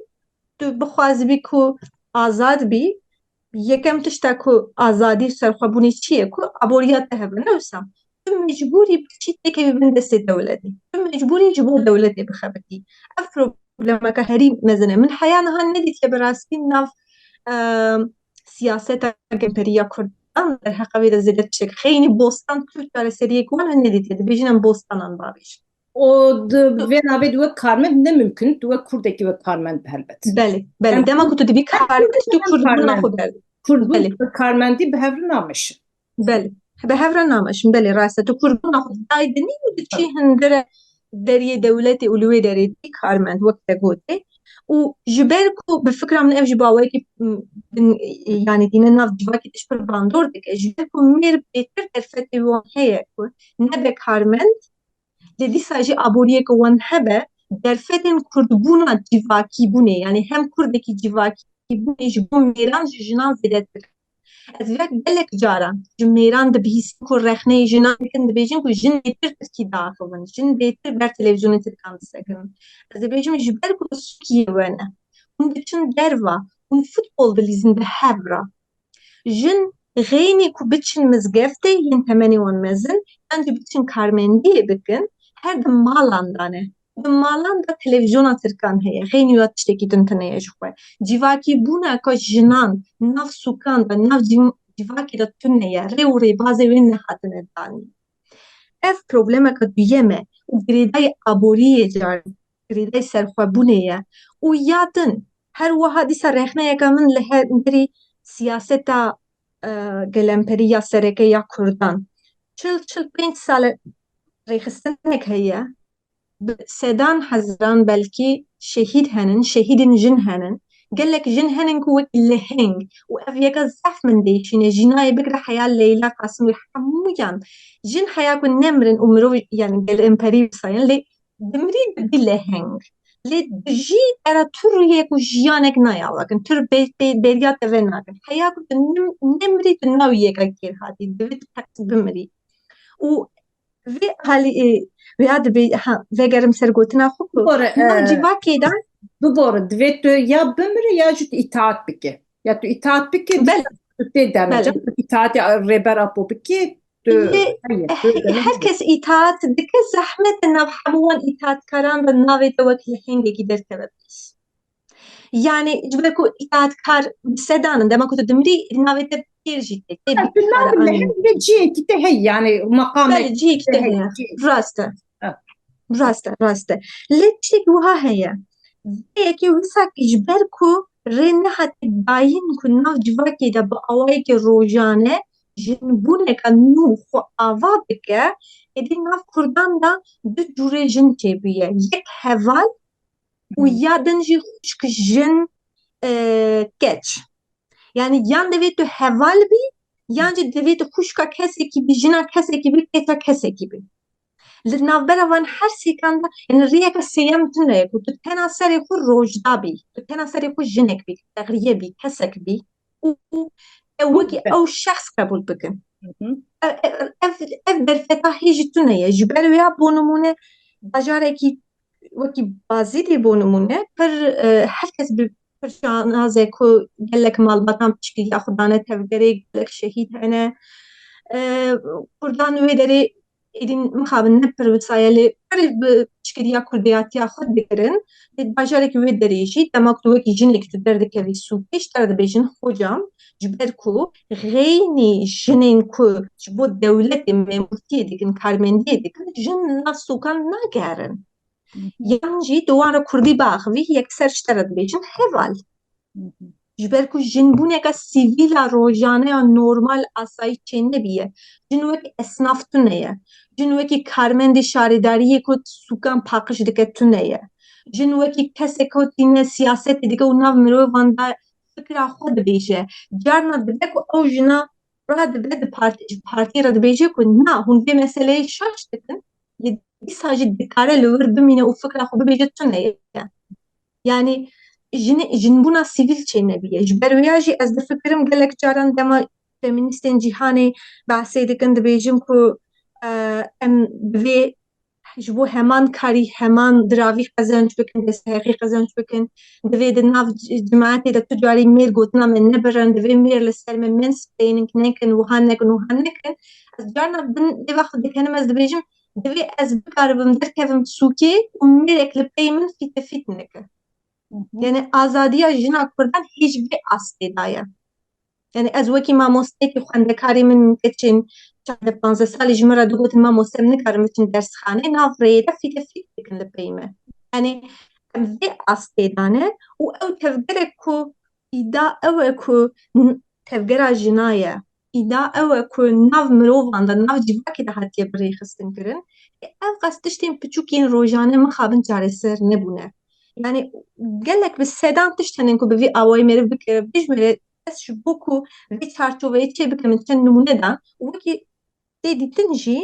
tu bixwazibî ku azad bî یەکەم تشتا ku azadî serxwebûnê çi ye ku aboriya te hebe ne wisa tu mecbûrî biçî têkevî bin destê dewletê tu mecbûrî ji bo dewletê bixebitî ev problemeka herî mezin e min heya niha nedîtiye bi rastî nav siyaseta Gemeriya Kurdan derheqa wê de zêde tiştek xeynî bostan Türk çareseriyê wan min nedîtiye dibêjin em bostanan bavêjin O ve navê duwe karmend ne mümkün duwe Kurdekî ve karmend bi helbet. belê belê Yani dema ku tu dibî karmend tu Kurdbûna xwe derdî Kurdbûn belê ve karmendî bi hev re nameşin. belê bi hev re nameşin belê rast e tu Kurdbûna xwe daydinî û diçî hindire deriyê dewletê û li wê derê dî karmend wek te gotê û ji ber ku bi fikra min ev ji bawekî yani dîne nav civakê tişt pir bandor dike ji ber ku mêr bêtir derfetê wan heye ku nebe karmend li dîsa jî aboriyeke wan hebe derfetên Kurdbûna civakîbûnê yani hem Kurdekî civakîbûnê ji bo mêran ji jinan zêdetir ez vek gelek caran ji mêran dibihîsî ku rexneyê jinan dikin dibêjin ku jin bêtir tirkî diaxivin jin bêtir ber televîzyonê Tirkan disekirin ez dibêjim ji ber ku Sûkiyê wene hûn diçin derva hûn futbol dilîzin bi hev re jin xeynî ku biçin mizgeftê yên temenê wan mezin yan jî biçin karmendiyê bikin her di malan de ne di malan de televizyona Tirkan heye xeynî ya tiştekî din tune ye ji xwe civakîbûneka jinan nav sûkan de nav civakê de tune ye rê û rêbazê wê nehatine danî ev problemeka duyem e û girêdayê aboriyê carî girêdayê serxwebûnê ye û ya din her wiha dîsa rexneyeka min li herî siyaseta gelemperî ya sereke ya Kurdan çil pênc sal e rêxistinek heye sedan hezaran belkî şehîd henin şehîdên jin henin gelek jin henin ku wek liheng û ev yeka zef min değişîne jînayê bigire heya Leyla Qasîm wê hemûyan jin heya ku nemrin û mirov yani gelemperî bisayin lê dimirî bi liheng lê dijî era Tirkiye ku jiyanek nayawakin tir bêriya te ve nakin heya ku tu nemirî tu nav yeka kêr hatî divê tu qet bimirî û vê halî vêya dibê vegerim ser gotina xwe ku nav civakê de Bu bora divê tu ya bimire ya jî tu îtaat bike. Ya tu îtaat bike belê tu tê derneca tu îtaatê rêber apo bike tu herkes îtaat dike zehmete nav hemû wan îtaatkaran de navê te wek lihengekî derkeve pêş yani ji ber ku îtaatkar sedanin dema ku tu dimirî navê te pêr jî tê tê bîkare anî ve cihekî te hey yani maqamek belê cihekî te heye rast e rast e lê tiştekî wiha heye vêyekê wisa ji ber ku rê nehatî dayîn ku nav civakê de bi awayekî rojane jinbûneka nû xwe ava bike êdî nav Kurdan de du cûrê jin çêbûye yek heval û ya din jî xwişk jin keç yani yan divê tu heval bî yan jî divê tu xwişka kesekî bî jina kesekî bî kêfa kesekî bî li navbera wan her sêkan de yani rêyeka sêyem tune ye ku tu tena serê xwe rojda bî tu tena serê xwe jinek bî texriye bî kesek bî û wekî ew şexs qebûl bikin ev derfeta hê jî tune ye ji ber wêya bo nimûne bajarekî wekî Bazîdê bo nimûne pir herkes bi pir şanaze ku gelek malbatan piştî ya xwe dane tevgerê gelek şehîd hene Kurdan wê derê êdî mixabin ne pir wisayelê pir bi piştgiriya kurdiyatiya xwe dikirin bajarekî wê derê jî dema ku tu wekî jinekî tu derdikevî sûkê ji te re dibêjin hocam ji ber ku xeynî jinên ku ji bo dewletê memûrtiyê dikin karmendiyê dikin jin nav sûkan nagerin yan jî tu wan re Kurdî biaxivî yekser ji te re dibêjin heval ji ber ku jinbûneka sîvîla rojane ya normal asayî çê nebûye jin wek esnaf tune ye jin wekî karmendê şarêdariyê ku sûkan paqij dike tune ye jin wekî kesek ku tîne siyasetê dike û nav mirovan de fikra xwe dibêje carna dibe ku ew jina radibe di partiyê re dibêje ku na hûn vê meseleyê şaş dikin dîsa jî dikare li wir bimîne û fikra xwe bibêje tune ye yani jinbûna sîvîl çê nebûye ji ber wêya jî ez difikirim gelek caran dema feminîstên cîhanê behsê dikin dibêjin ku em bi vê ji bo heman karî heman diravî qezenc bikin destpêxî qezenc bikin divê di nav cemaetê de tu carî mêr gotina me nebirin divê mêr li ser me mansplaining nekin wiha nekin wiha nekin ez carna bin vê vextê dikenim ez dibêjim divê ez bikaribim derkevim sûkê û mêrek li pey min fîtefît neke yani azadiya jina Kurdan hîç vê astê daye yani ez wekî mamosteyekî xwendekarî min keçin çanda 15 salî ji min re digotin mamoste em nikarim biçin dersxanê nav rêyê de fîtefît dikin li pey me yani em vê astê dane û ew tevgerek ku îda ew e ku tevgera jina ye îda ew e ku nav mirovan de nav civakê de hatiye birêxistin kirin ev qas tiştên piçûkên rojane mixabin çareser nebûne yani gelek bi sedan tiştenin ku bi vî awayî mêrî bikire bijmêre ez ji bo ku vê çarçoveyê çê bikim min çend nimûne dan û wekî tê dîtin jî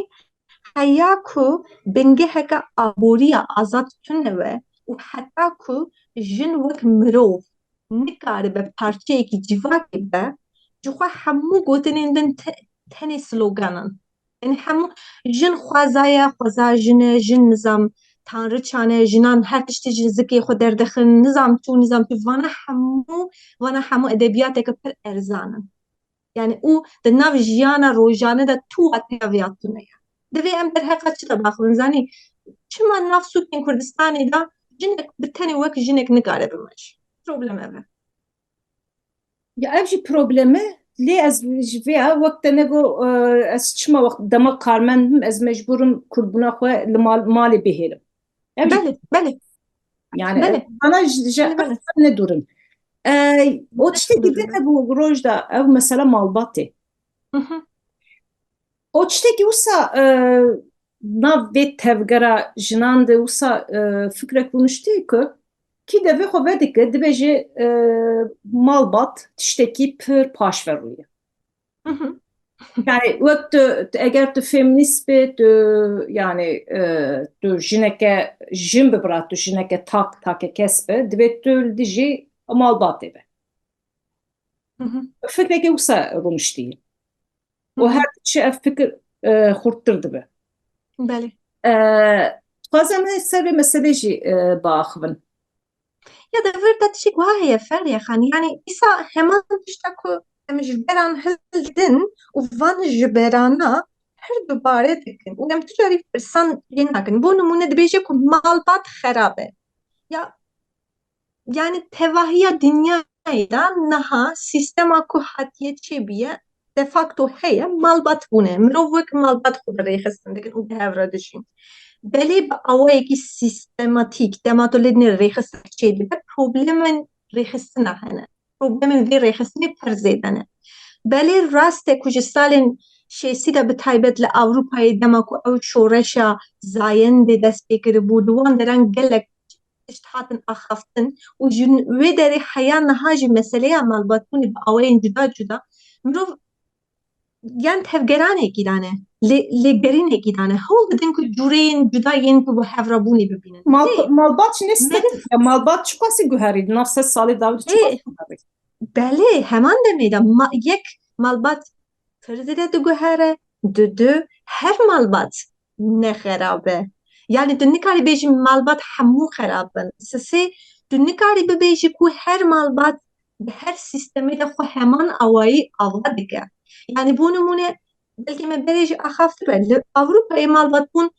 heya ku bingeheka aboriya azad tune we û heta ku jin wek mirov nikaribe parçeyekî civakê be ji xwe hemû gotinên din tenê sloganan yani hemû jin xweza ye xweza jin e jin nizam tanrıçane jinan her tiştî ji zikê xwe derdixin nizam çû vana hemû edebiyateke pir erzan in yani û di nav jiyana rojane de tu hatiya vêya tune ye divê em derheqa çi de baxivin zanî çima nav sûkên Kurdistanê de jinek bi tenê wek jinek nikare bimeş problem ev e Ya ev jî probleme lê ez ji vê wek te nego ez çima dema karmendim ez mecburum kurbûna xwe li malê bihêlim. Ev jî belê belê yani belê bana ji belê ne durin. O tiştekî din hebû roj da ev mesela malbatê. O tiştekî wisa nav vê tevgera jinan de wisa fikrek rûniştî ku kî devê xwe vedike dibêje malbat tiştekî pir paşverû ye. Yani wek tu eger tu feminîst bê tu yani tu jineke jin bibira tu jineke take kes be divê tu dijî malbatê be. Fikrekê wisa rûniştî ye. û her çi ev fikir xurttir dibe. belê Dixwazim ser vê meselê jî biaxivin. ya devir de tişek wiha heye Ferya Xan yani îsa heman tişta ku em ji beran hildin û van ji berana her du bare dikin û em tu carî pirsan lê nakin bo nimûne dibêje ku malbat xerab e ya yani tevahiya dinyayê de niha sîstema ku hatiye çêbûye de facto heye malbat bûne mirov wek malbat xwe birêxistin dikin û bi hev re dijîn belê bi awayekî sîstematîk dematolêdinê rêxistin çê dibe problemên rêxistina hene problemên vê rêxistinê pir zêde ne belê rast e ku ji salên şêsî de bi taybet li Ewropayê dema ku ew şoreşa zayendê dest pê kiribû di wan deran gelek tişt hatin axaftin û ji wê derê heya niha jî meseleya malbatbûnê bi awayên cuda cuda mirov yan tevgeranekî dane lêgerînekî dane hewl didin ku cûreyên cuda yên ku bi hev re bûnê bibînin Malbat jî ne statik ya malbat çi qasî guherî di nav sed salê Dawît çi qasî guherî. belê heman demê de yek malbat pir zêde diguhere du her malbat ne xerab e yani tu nikarî bêjî malbat hemû xerab bin sesê tu nikarî bibêjî ku her malbat bi her sîstemê de xwe heman awayî ava dike yani bû nimûne belkî me berê jî axaftir be li Ewropayê malbatbûn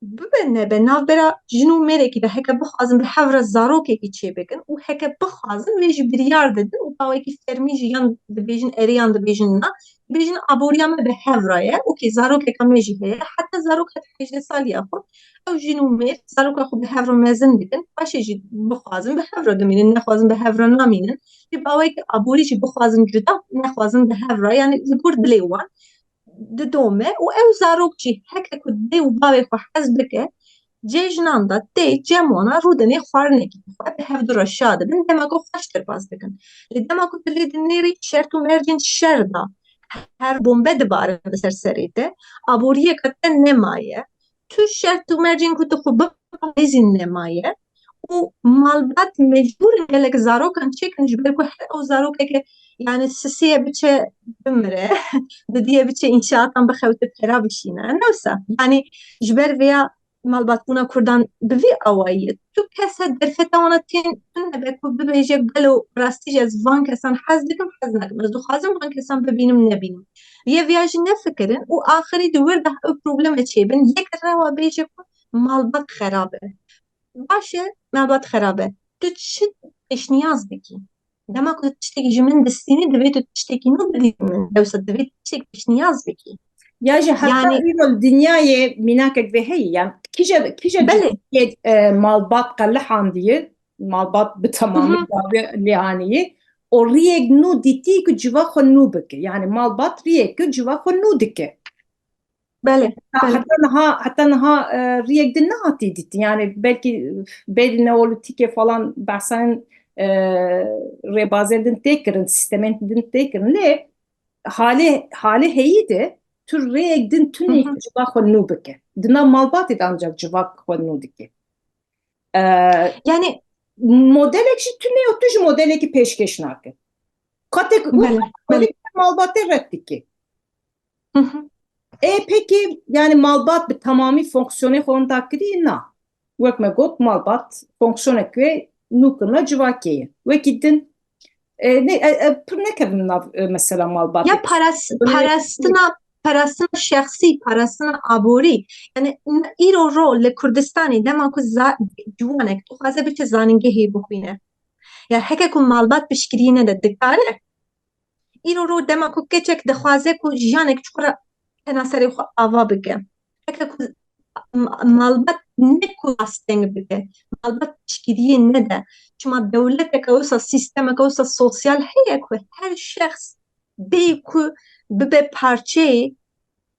bibe nebe navbera jin û mêrekî de heke bixwazin bi hev re zarokekî çêbikin û heke bixwazin wê jî biryar didin û bawekî fermî jî yan dibêjin erê yan dibêjin na dibêjin aboriya me bi hev re ye okê zarokeka me jî heye heta zarok heta 18 saliya xwe ew jin û mêr zaroka xwe bi hev re mezin dikin paşê jî bixwazin bi hev re dimînin nexwazin bi hev re namînin jî bawekî aborî jî bixwazin cuda nexwazin bi hev re yani li gor dilê wan didome û ew zarok jî heke ku dê û bavê xwe hez bike cê jinan de tê cem wana rûdinê xwarinekî xwe bi hev du re şa dibin dema ku xweş derbas dikin li dema ku dilê di nêrî şert û mercên şer da her bombe dibarin li ser serê te aboriyeka te nemaye tu şert û mercên ku tu xwe biparêzî nemaye û malbat mecbûr in gelek zarokan çêkin ji ber ku her ew zarokeke yani sisiyê biçe bimire didiye biçe înşaatan bixewte pera bişîne newsa yani ji ber vêya malbatbûna Kurdan bi vî awayî tu kese derfeta wana tên nebe ku bibêje gelo rastî ji ez van kesan hez dikim hez nakim ez dixwazim van kesan bibînim nebînim yê jî nefikirin û axirî di wir de ew probleme çêbin yek rewa bêje ku malbat xerab e baş e malbat xerab e tu çi pêşniyaz dikî dema ku tu tiştekî ji min distînî divê tu tiştekî nû bidî min dewsa divê tiştek pêşniyaz bikî Ya ji heta yani îro dinyayê mînakek ve heye yani kîje belê malbat qelehandiye malbat bi tamamî Hı lêhaniyê o riyek nû dîtî ku civa xwe nû bike yani malbat riyek ku civa xwe nû dike belê belê hatta niha riyek din nehatî dîtin yani belki belli neolitîkê falan behsen rêbazên din tê kirin sistemên din tê kirin lê halê heyî de tu rêyek din Hı tunê hı. civa xwe nû bike di nav malbatê de ancak civa xwe nû dike Yani modelek jî tunê û tu ji modelekî pêşkêş nake qatek belê belê malbatê red dike Hı hı. peki yani malbat bi tamamî fonksiyonê xwe da kirî na wek me got malbat fonksiyonek wê nû kirina civakê ye wekî din pir nekevin nav mesela malbatê Ya parastina şahsî parastina aborî yani îro ro li Kurdistanê dema ku ciwanek dixwaze biçe zanîngehê bixwîne ya heke ku malbat piştgirî nede dikare îro ro dema ku keçek dixwaze ku jiyanek çikura tena serê xwe ava bike heke ku malbat ne ku rasteng bike malbat piştgiriyê nede çima dewletek wisa sîstemek wisa sosyal heye ku her şexs bê ku bibe parçeyê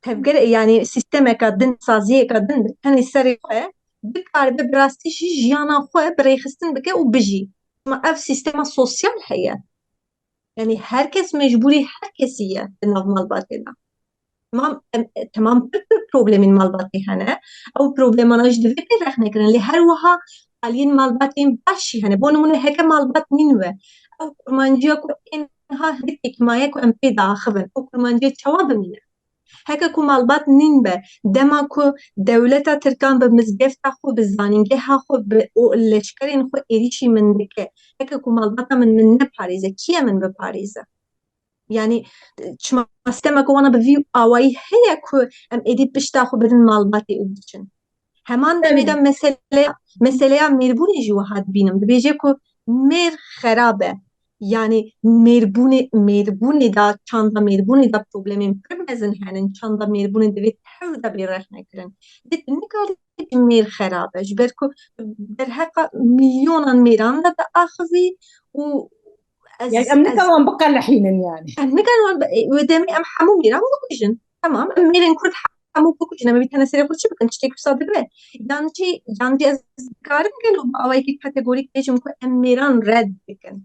tevgere yani sistemeka din saziyeka din bi tenê serê xwe bikaribe bi rastî jî jiyana xwe bi rêxistin bike û bijî çima ev sîstema sosyal heye yani herkes mecburî herkesî ye di nav malbatê de tamam pir problemên malbatê hene ew problemana ji divê pê rex nekirin lê her wiha aliyên malbatên baş jî hene bo nimûne heke malbat nîn we ew kurmanciya ku ênha hindikek maye ku em pê diaxivin ew kurmanciya çawa bimîne heke ku malbat nîn be dema ku dewleta Tirkan bi mizgefta xwe bi zanîngeha xwe bi leşkerên xwe êrişî min dike heke ku malbata min neparêze kî ye min biparêze yani çima sistemeka wana bi vî awayî heye ku em êdî pişta xwe bidin malbatê û biçin heman demê de meseleya mêrbûnê jî wiha dibînim dibêje ku mêr xerab e yani mêrbûnê da çanda mêrbûnê da problemên pir mezin henin çanda mêrbûnê divê tew de bê rex nekirin dê tu nikarî mêr xerab e ji ber ku derheqa milyonan mêran da diaxivî û yani em nikarin biqelehînin yani em nikarin wê demê em hemû mêran bikujin tamam em mêrên Kurd hemû bikujin em ê tene serê xwe çi bikin tiştê wisa dibe yancî ez dikarim gelo bi awayekî kategorîk bêjim ku em mêran red dikin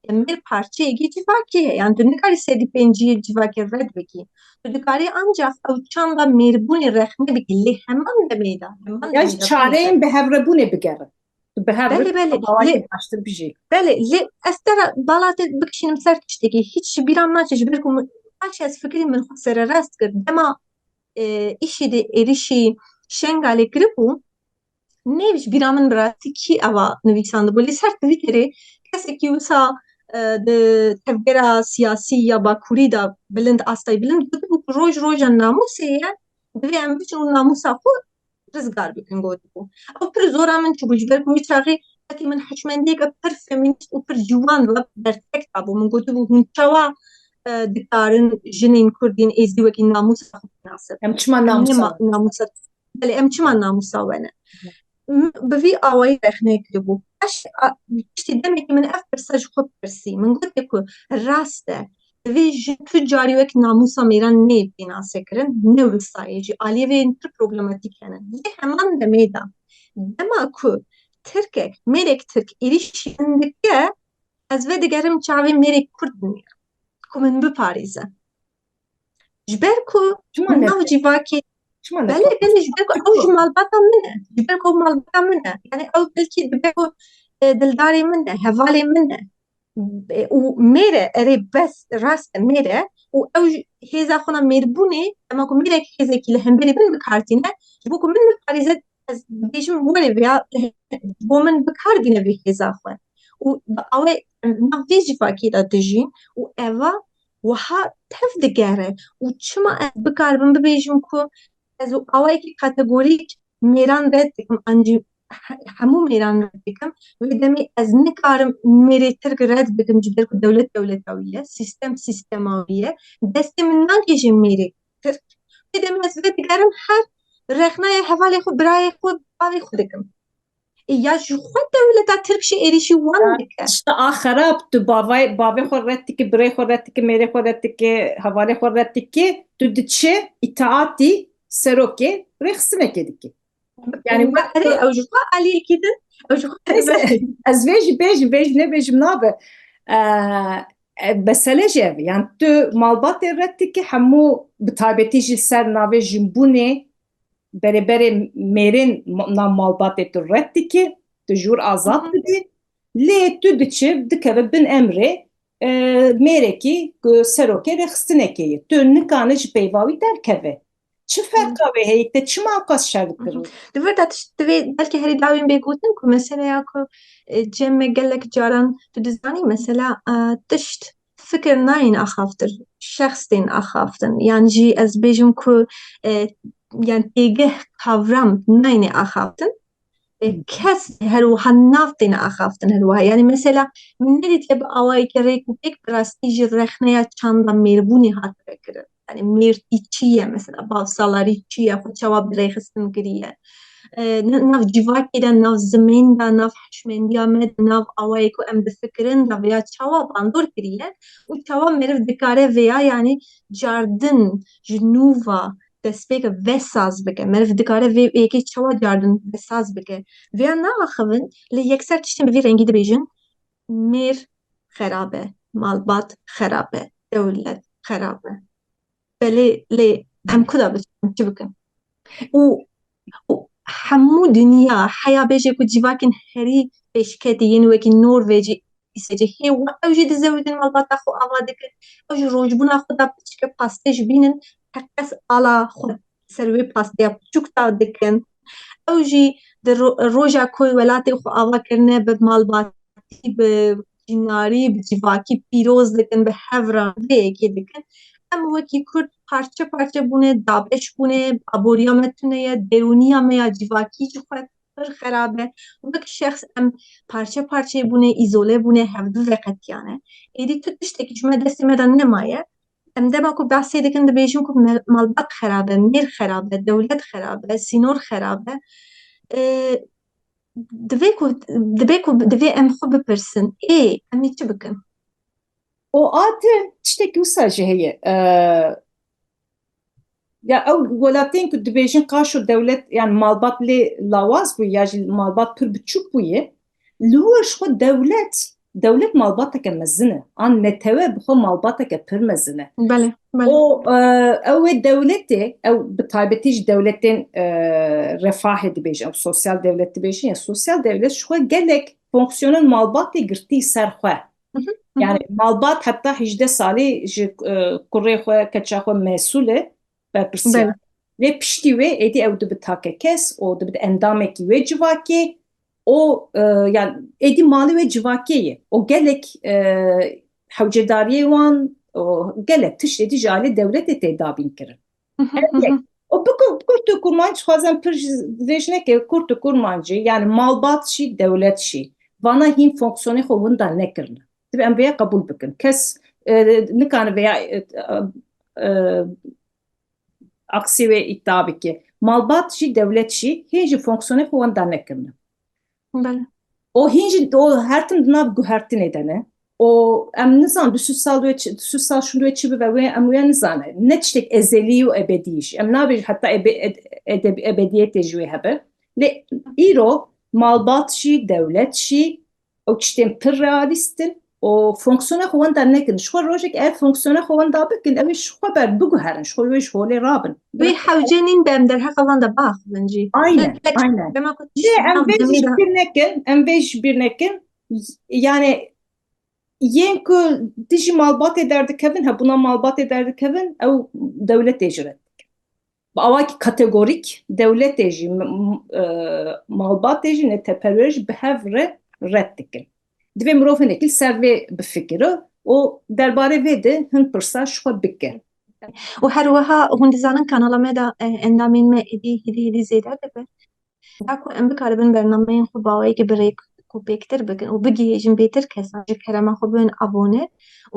mêr parçeyekî civakê heye yani tu nikarî sedî pêncî civakê red bikî tu dikarî ancak ew çanda mêrbûnê rex nebikî lê heman demê de ya ji çareyên bihevrebûnê bigerin belê belê lê baştir bijî belê lê ez te re balatê bikişînim ser tiştekî hiç bîram naçe ji ber ku baş ez fikirî min xwe sererast kir dema îşî de êrişî şengalê kiribû nêv ji bîra min bi rastî kî eva nivîsandibû lê ser Twitterê kesekî wisa di tevgera siyasî ya Bakurî da bilind astayî bilind gotibû ku roj roja namûsê ye divê em biçin û namûsa xwe rizgar bikin gotibû ew pir zora min çûbû ji ber ku wî wekî min hişmendiyeka pir femînîst û pir ciwan ve bertek dabû min gotibû hûn çawa dikarin jinên Kurdîn êzî wekî namûsa xwe binasir em çima namûsa belê em çima namûsa we ne bi vî awayî rex nekiribû tiştê demekî min ev pirsa ji xwe pirsî min gotiye ku rast e divê ji tu carî wek namûsa mêran nê pênasekirin ne wisayê jî aliyê wê pir problematîk hene lê heman demê de dema ku Tirkek mêrek Tirk êrişî min dike ez vê digerim çavê mêrek Kurd bimîne ku min biparêze ji ber ku nav civakê belê belê ji ber ku ew ji malbata min e ji ber ku malbata min e yani ew belkî dibe ku dildarê min e hevalê min e û mêr e erê bes rast e mêr e û ew hêza xwe mêrbûnê dema ku mêrek hêzekî li hemberî min bikartîne ji bo ku min biparêze از بیشم ولی بیا بو من بکار دینه وی هزاخوه و اوه نویجی فاکی دا دجین و اوا وها تف دگره و چما از بکار بم ببیجم که از اوه کی کاتگوریک میران رد دکم انجی همو میران رد دکم و دمی از نکارم میری ترک رد بکم جدر که دولت دولتاویه سیستم سیستماویه دستی من نانگیجم میری ترک و دمی از وی دگرم هر رخنه حوالی خود برای خود باوی خود دکم یا جو خود دولتا ترکشی ایریشی وان دکه İşte ahirap tu bavê xwe red dike, birê xwe red dike, mêrê xwe red dike, hevalê xwe red dike, tu diçe itaatî serokê rêxistinekê dike. Yani اره او جو خود علیه کدن او جو خود neyse ez vê jî bêjim nebêjim nabe. Mesele jî ev e. Yani tu malbatê red dike hemû bi taybetî jî ser navê jinbûnê berêberê mêrên nav malbatê tu red dike, tu jûr azad dibî. Lê tu diçe dikeve bin emrê mêrekî serokê rêxistinekê ye. Tu nikane ji peyva wî derkeve. Çi ferqa wê heye te çima qas şer dikir? دور داتش دوی بلکه هری داوین بگوتن که مثلا یا که جمع گلک جاران تو دزانی مثلا تشت فکر ناین آخافتر شخص دین آخافتن یعنی جی از بیجم که یعنی تیگه کاورم ناین آخافتن کس هروها نافتین آخافتن هروها یعنی مثلا من ندید که با آوایی که ریکو پیک براستی جی رخنه چند میربونی هات بکره yani mirtiçiye mesela bavsalarıçiye xwe çawa birêxistin kiriye nav civakê de nav zimên de nav hişmendiya me de nav awayê ku em difikirin de vêya çawa bandor kiriye û çawa meriv dikare vêya yani cardin ji nûva destpêka vesaz bike meriv dikare vê yekê çawa cardin vesaz bike vêya naaxivin li yekser tiştên bi vî rengî dibêjin mêr xerab e malbat xerab e dewlet xerab e لي هم كذا بتشبكن وحمو دنيا حياة بيجي كجواكن هري بيشكتي ينوكي نرويجي يسجي هي وأوجي دزوجين مالبات أخو أوادك أوجي روجبون أخو دا بتشكي باستيج بينن تكس على خود سروي باستيا بتشوك تا دكن أوجي روجا كوي ولاتي أخو أواكرنا بمالبات بجناري بجواكي بيروز دكن بحفرة بيكي دكن ام وکی کرد پارچه پارچه بونه دابش بونه ابوریا متونه یا درونیا میا جواکی جو خود خرابه وک شخص ام پارچه پارچه بونه ایزوله بونه هفدو وقتیانه ایدی تو تشتکی جمعه دستی مدن نمایه ام دبا کو بحثی دکن دبیجون کو مالبات خرابه میر خرابه دولت خرابه سینور خرابه دوی ام خوب بپرسن ای امی چه بکن O ate tiştekî wisa jî heye. Ya ew welatiyên ku dibêjin qaş û dewlet yani malbat lê lawaz bû ya jî malbat pir biçûk bûye. Li wir ji xwe dewlet malbateke mezin e. An netewe bi xwe malbateke pir mezin e. بله بله O ew ê dewletê ew bi taybetî ji dewletên refahê dibêjin ew sosyal devlet dibêjin ya sosyal devlet ji xwe gelek fonksiyonên malbatê girtî ser xwe. Yani malbat hatta 18 salî ji kurê xwe keça xwe mesûl e berpirsiya. Lê piştî wê êdî ew dibe take kes û dibe endamekî wê civakê o yani êdî malê wê civakê ye. O gelek hewcedariyê wan gelek tişt êdî ji alî dewletê tê dabîn kirin. O kurt û kurmancî xwazem pir vêjinekê kurt û kurmancî yani malbat jî dewlet jî vana hîn fonksiyonê xwe winda nekirin. Dibe em vêya qebûl bikin. Kes nikane vêya aksî wê îddia bike. Malbat jî dewlet jî hîn jî fonksiyonê xwe winda nekirin. بله O hîn jî o her tim di nav guhertinê de ne. O em nizan du sal şûn wê çi bibe wê em wê nizane. Ne tiştek ezelî û ebedî jî. Em nabêjin heta ebediyetê jî wê hebe. Lê îro malbat jî dewlet jî ew tiştên pir realîst in û fonksiyona xwe winda nekirin. Ji xwe rojek ev fonksiyona xwe winda bikin ew ê ji xwe ber biguherin ji xwe wê ji holê rabin. وی حوجنین بهم در حق وان ده باخ بنجی Aynen, aynen. بما كنت Lê em vê jî bir nekin yani yên ku di jî malbatê derdikevin hebûna malbatê derdikevin ew dewletê jî red dikin. Awaki kategorik devlet jî malbatê jî neteperwer ji bi hev re red dikin. Divê mirov hinekî ser vê bifikire û derbarê vê de hin pirsa ji xwe bike. وهروها هون دزانن kanala me da endamên me êdî zêde dibe. Da ku em bikaribin bernameyên xwe bawayekî birêk ku pêktir bikin û bigihêjin bêtir kesan ji kerema xwe bin abone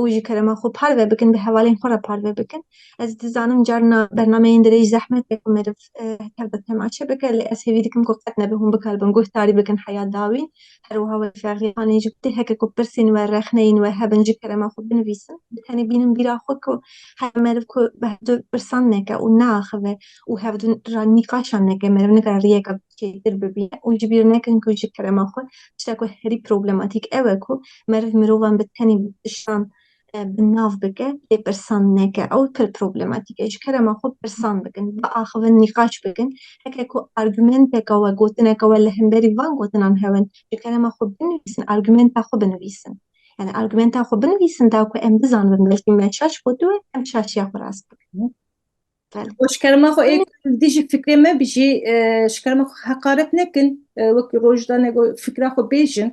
û ji kerema xwe parve bikin, bi hevalên xwe re parve bikin. Ez dizanim carna bernameyên dirêj zehmet ku meriv tev de temaşe bike lê ez hêvî dikim ku qet nebe hûn bikaribin guhdarî bikin heya dawîn. Herwiha wefêrxîxanê jî tê heke ku pirsên we rexneyên we hebin ji kerema xwe binivîsin. Bi tenê bînin bîra xwe ku her meriv ku bi hev du pirsan neke û naaxive û hev du ra nîqaşan neke meriv nikare rêyeka çêtir bibîne û ji bîr nekin ku ji kerema xwe tiştek ku herî problematîk ew e ku meriv mirovan bi tenê tiştan bi nav bike lê pirsan neke ew pir problematîk e. Ji kerema xwe pirsan bikin, biaxivin nîqaş bikin. Heke ku argumenteka we gotineka we li hemberî van gotinan hewin ji kerema xwe binivîsin, argumenta xwe binivîsin. Yani argumenta xwe binivîsin da ku em bizanin belkî me şaş gotiwe em şaşiya xwe rast bikin. Ji kerema xwe ê dî jî fikrê me bijî ji kerema xwe heqaret nekin. Wekî rojdanê got fikra xwe bêjin,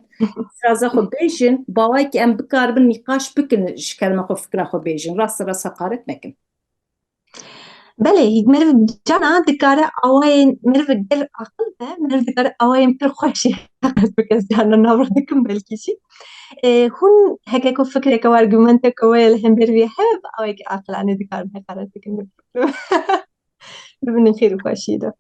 fraza xwe bêjin, bawayekî em bikaribin nîqaş bikin ji kerema xwe fikra xwe bêjin. Rast rast heqaret nekin. Belê meriv cana dikare awayên meriv gel aqil be meriv dikare awayên pir xweşî heqet bike carna navra dikim belkî jî. Hûn heke ku fikreke û argumenteka we li hember vê hebe bi awayekî aqilane dikarin heqaret bikin. Bibinin xêr û xweşî de.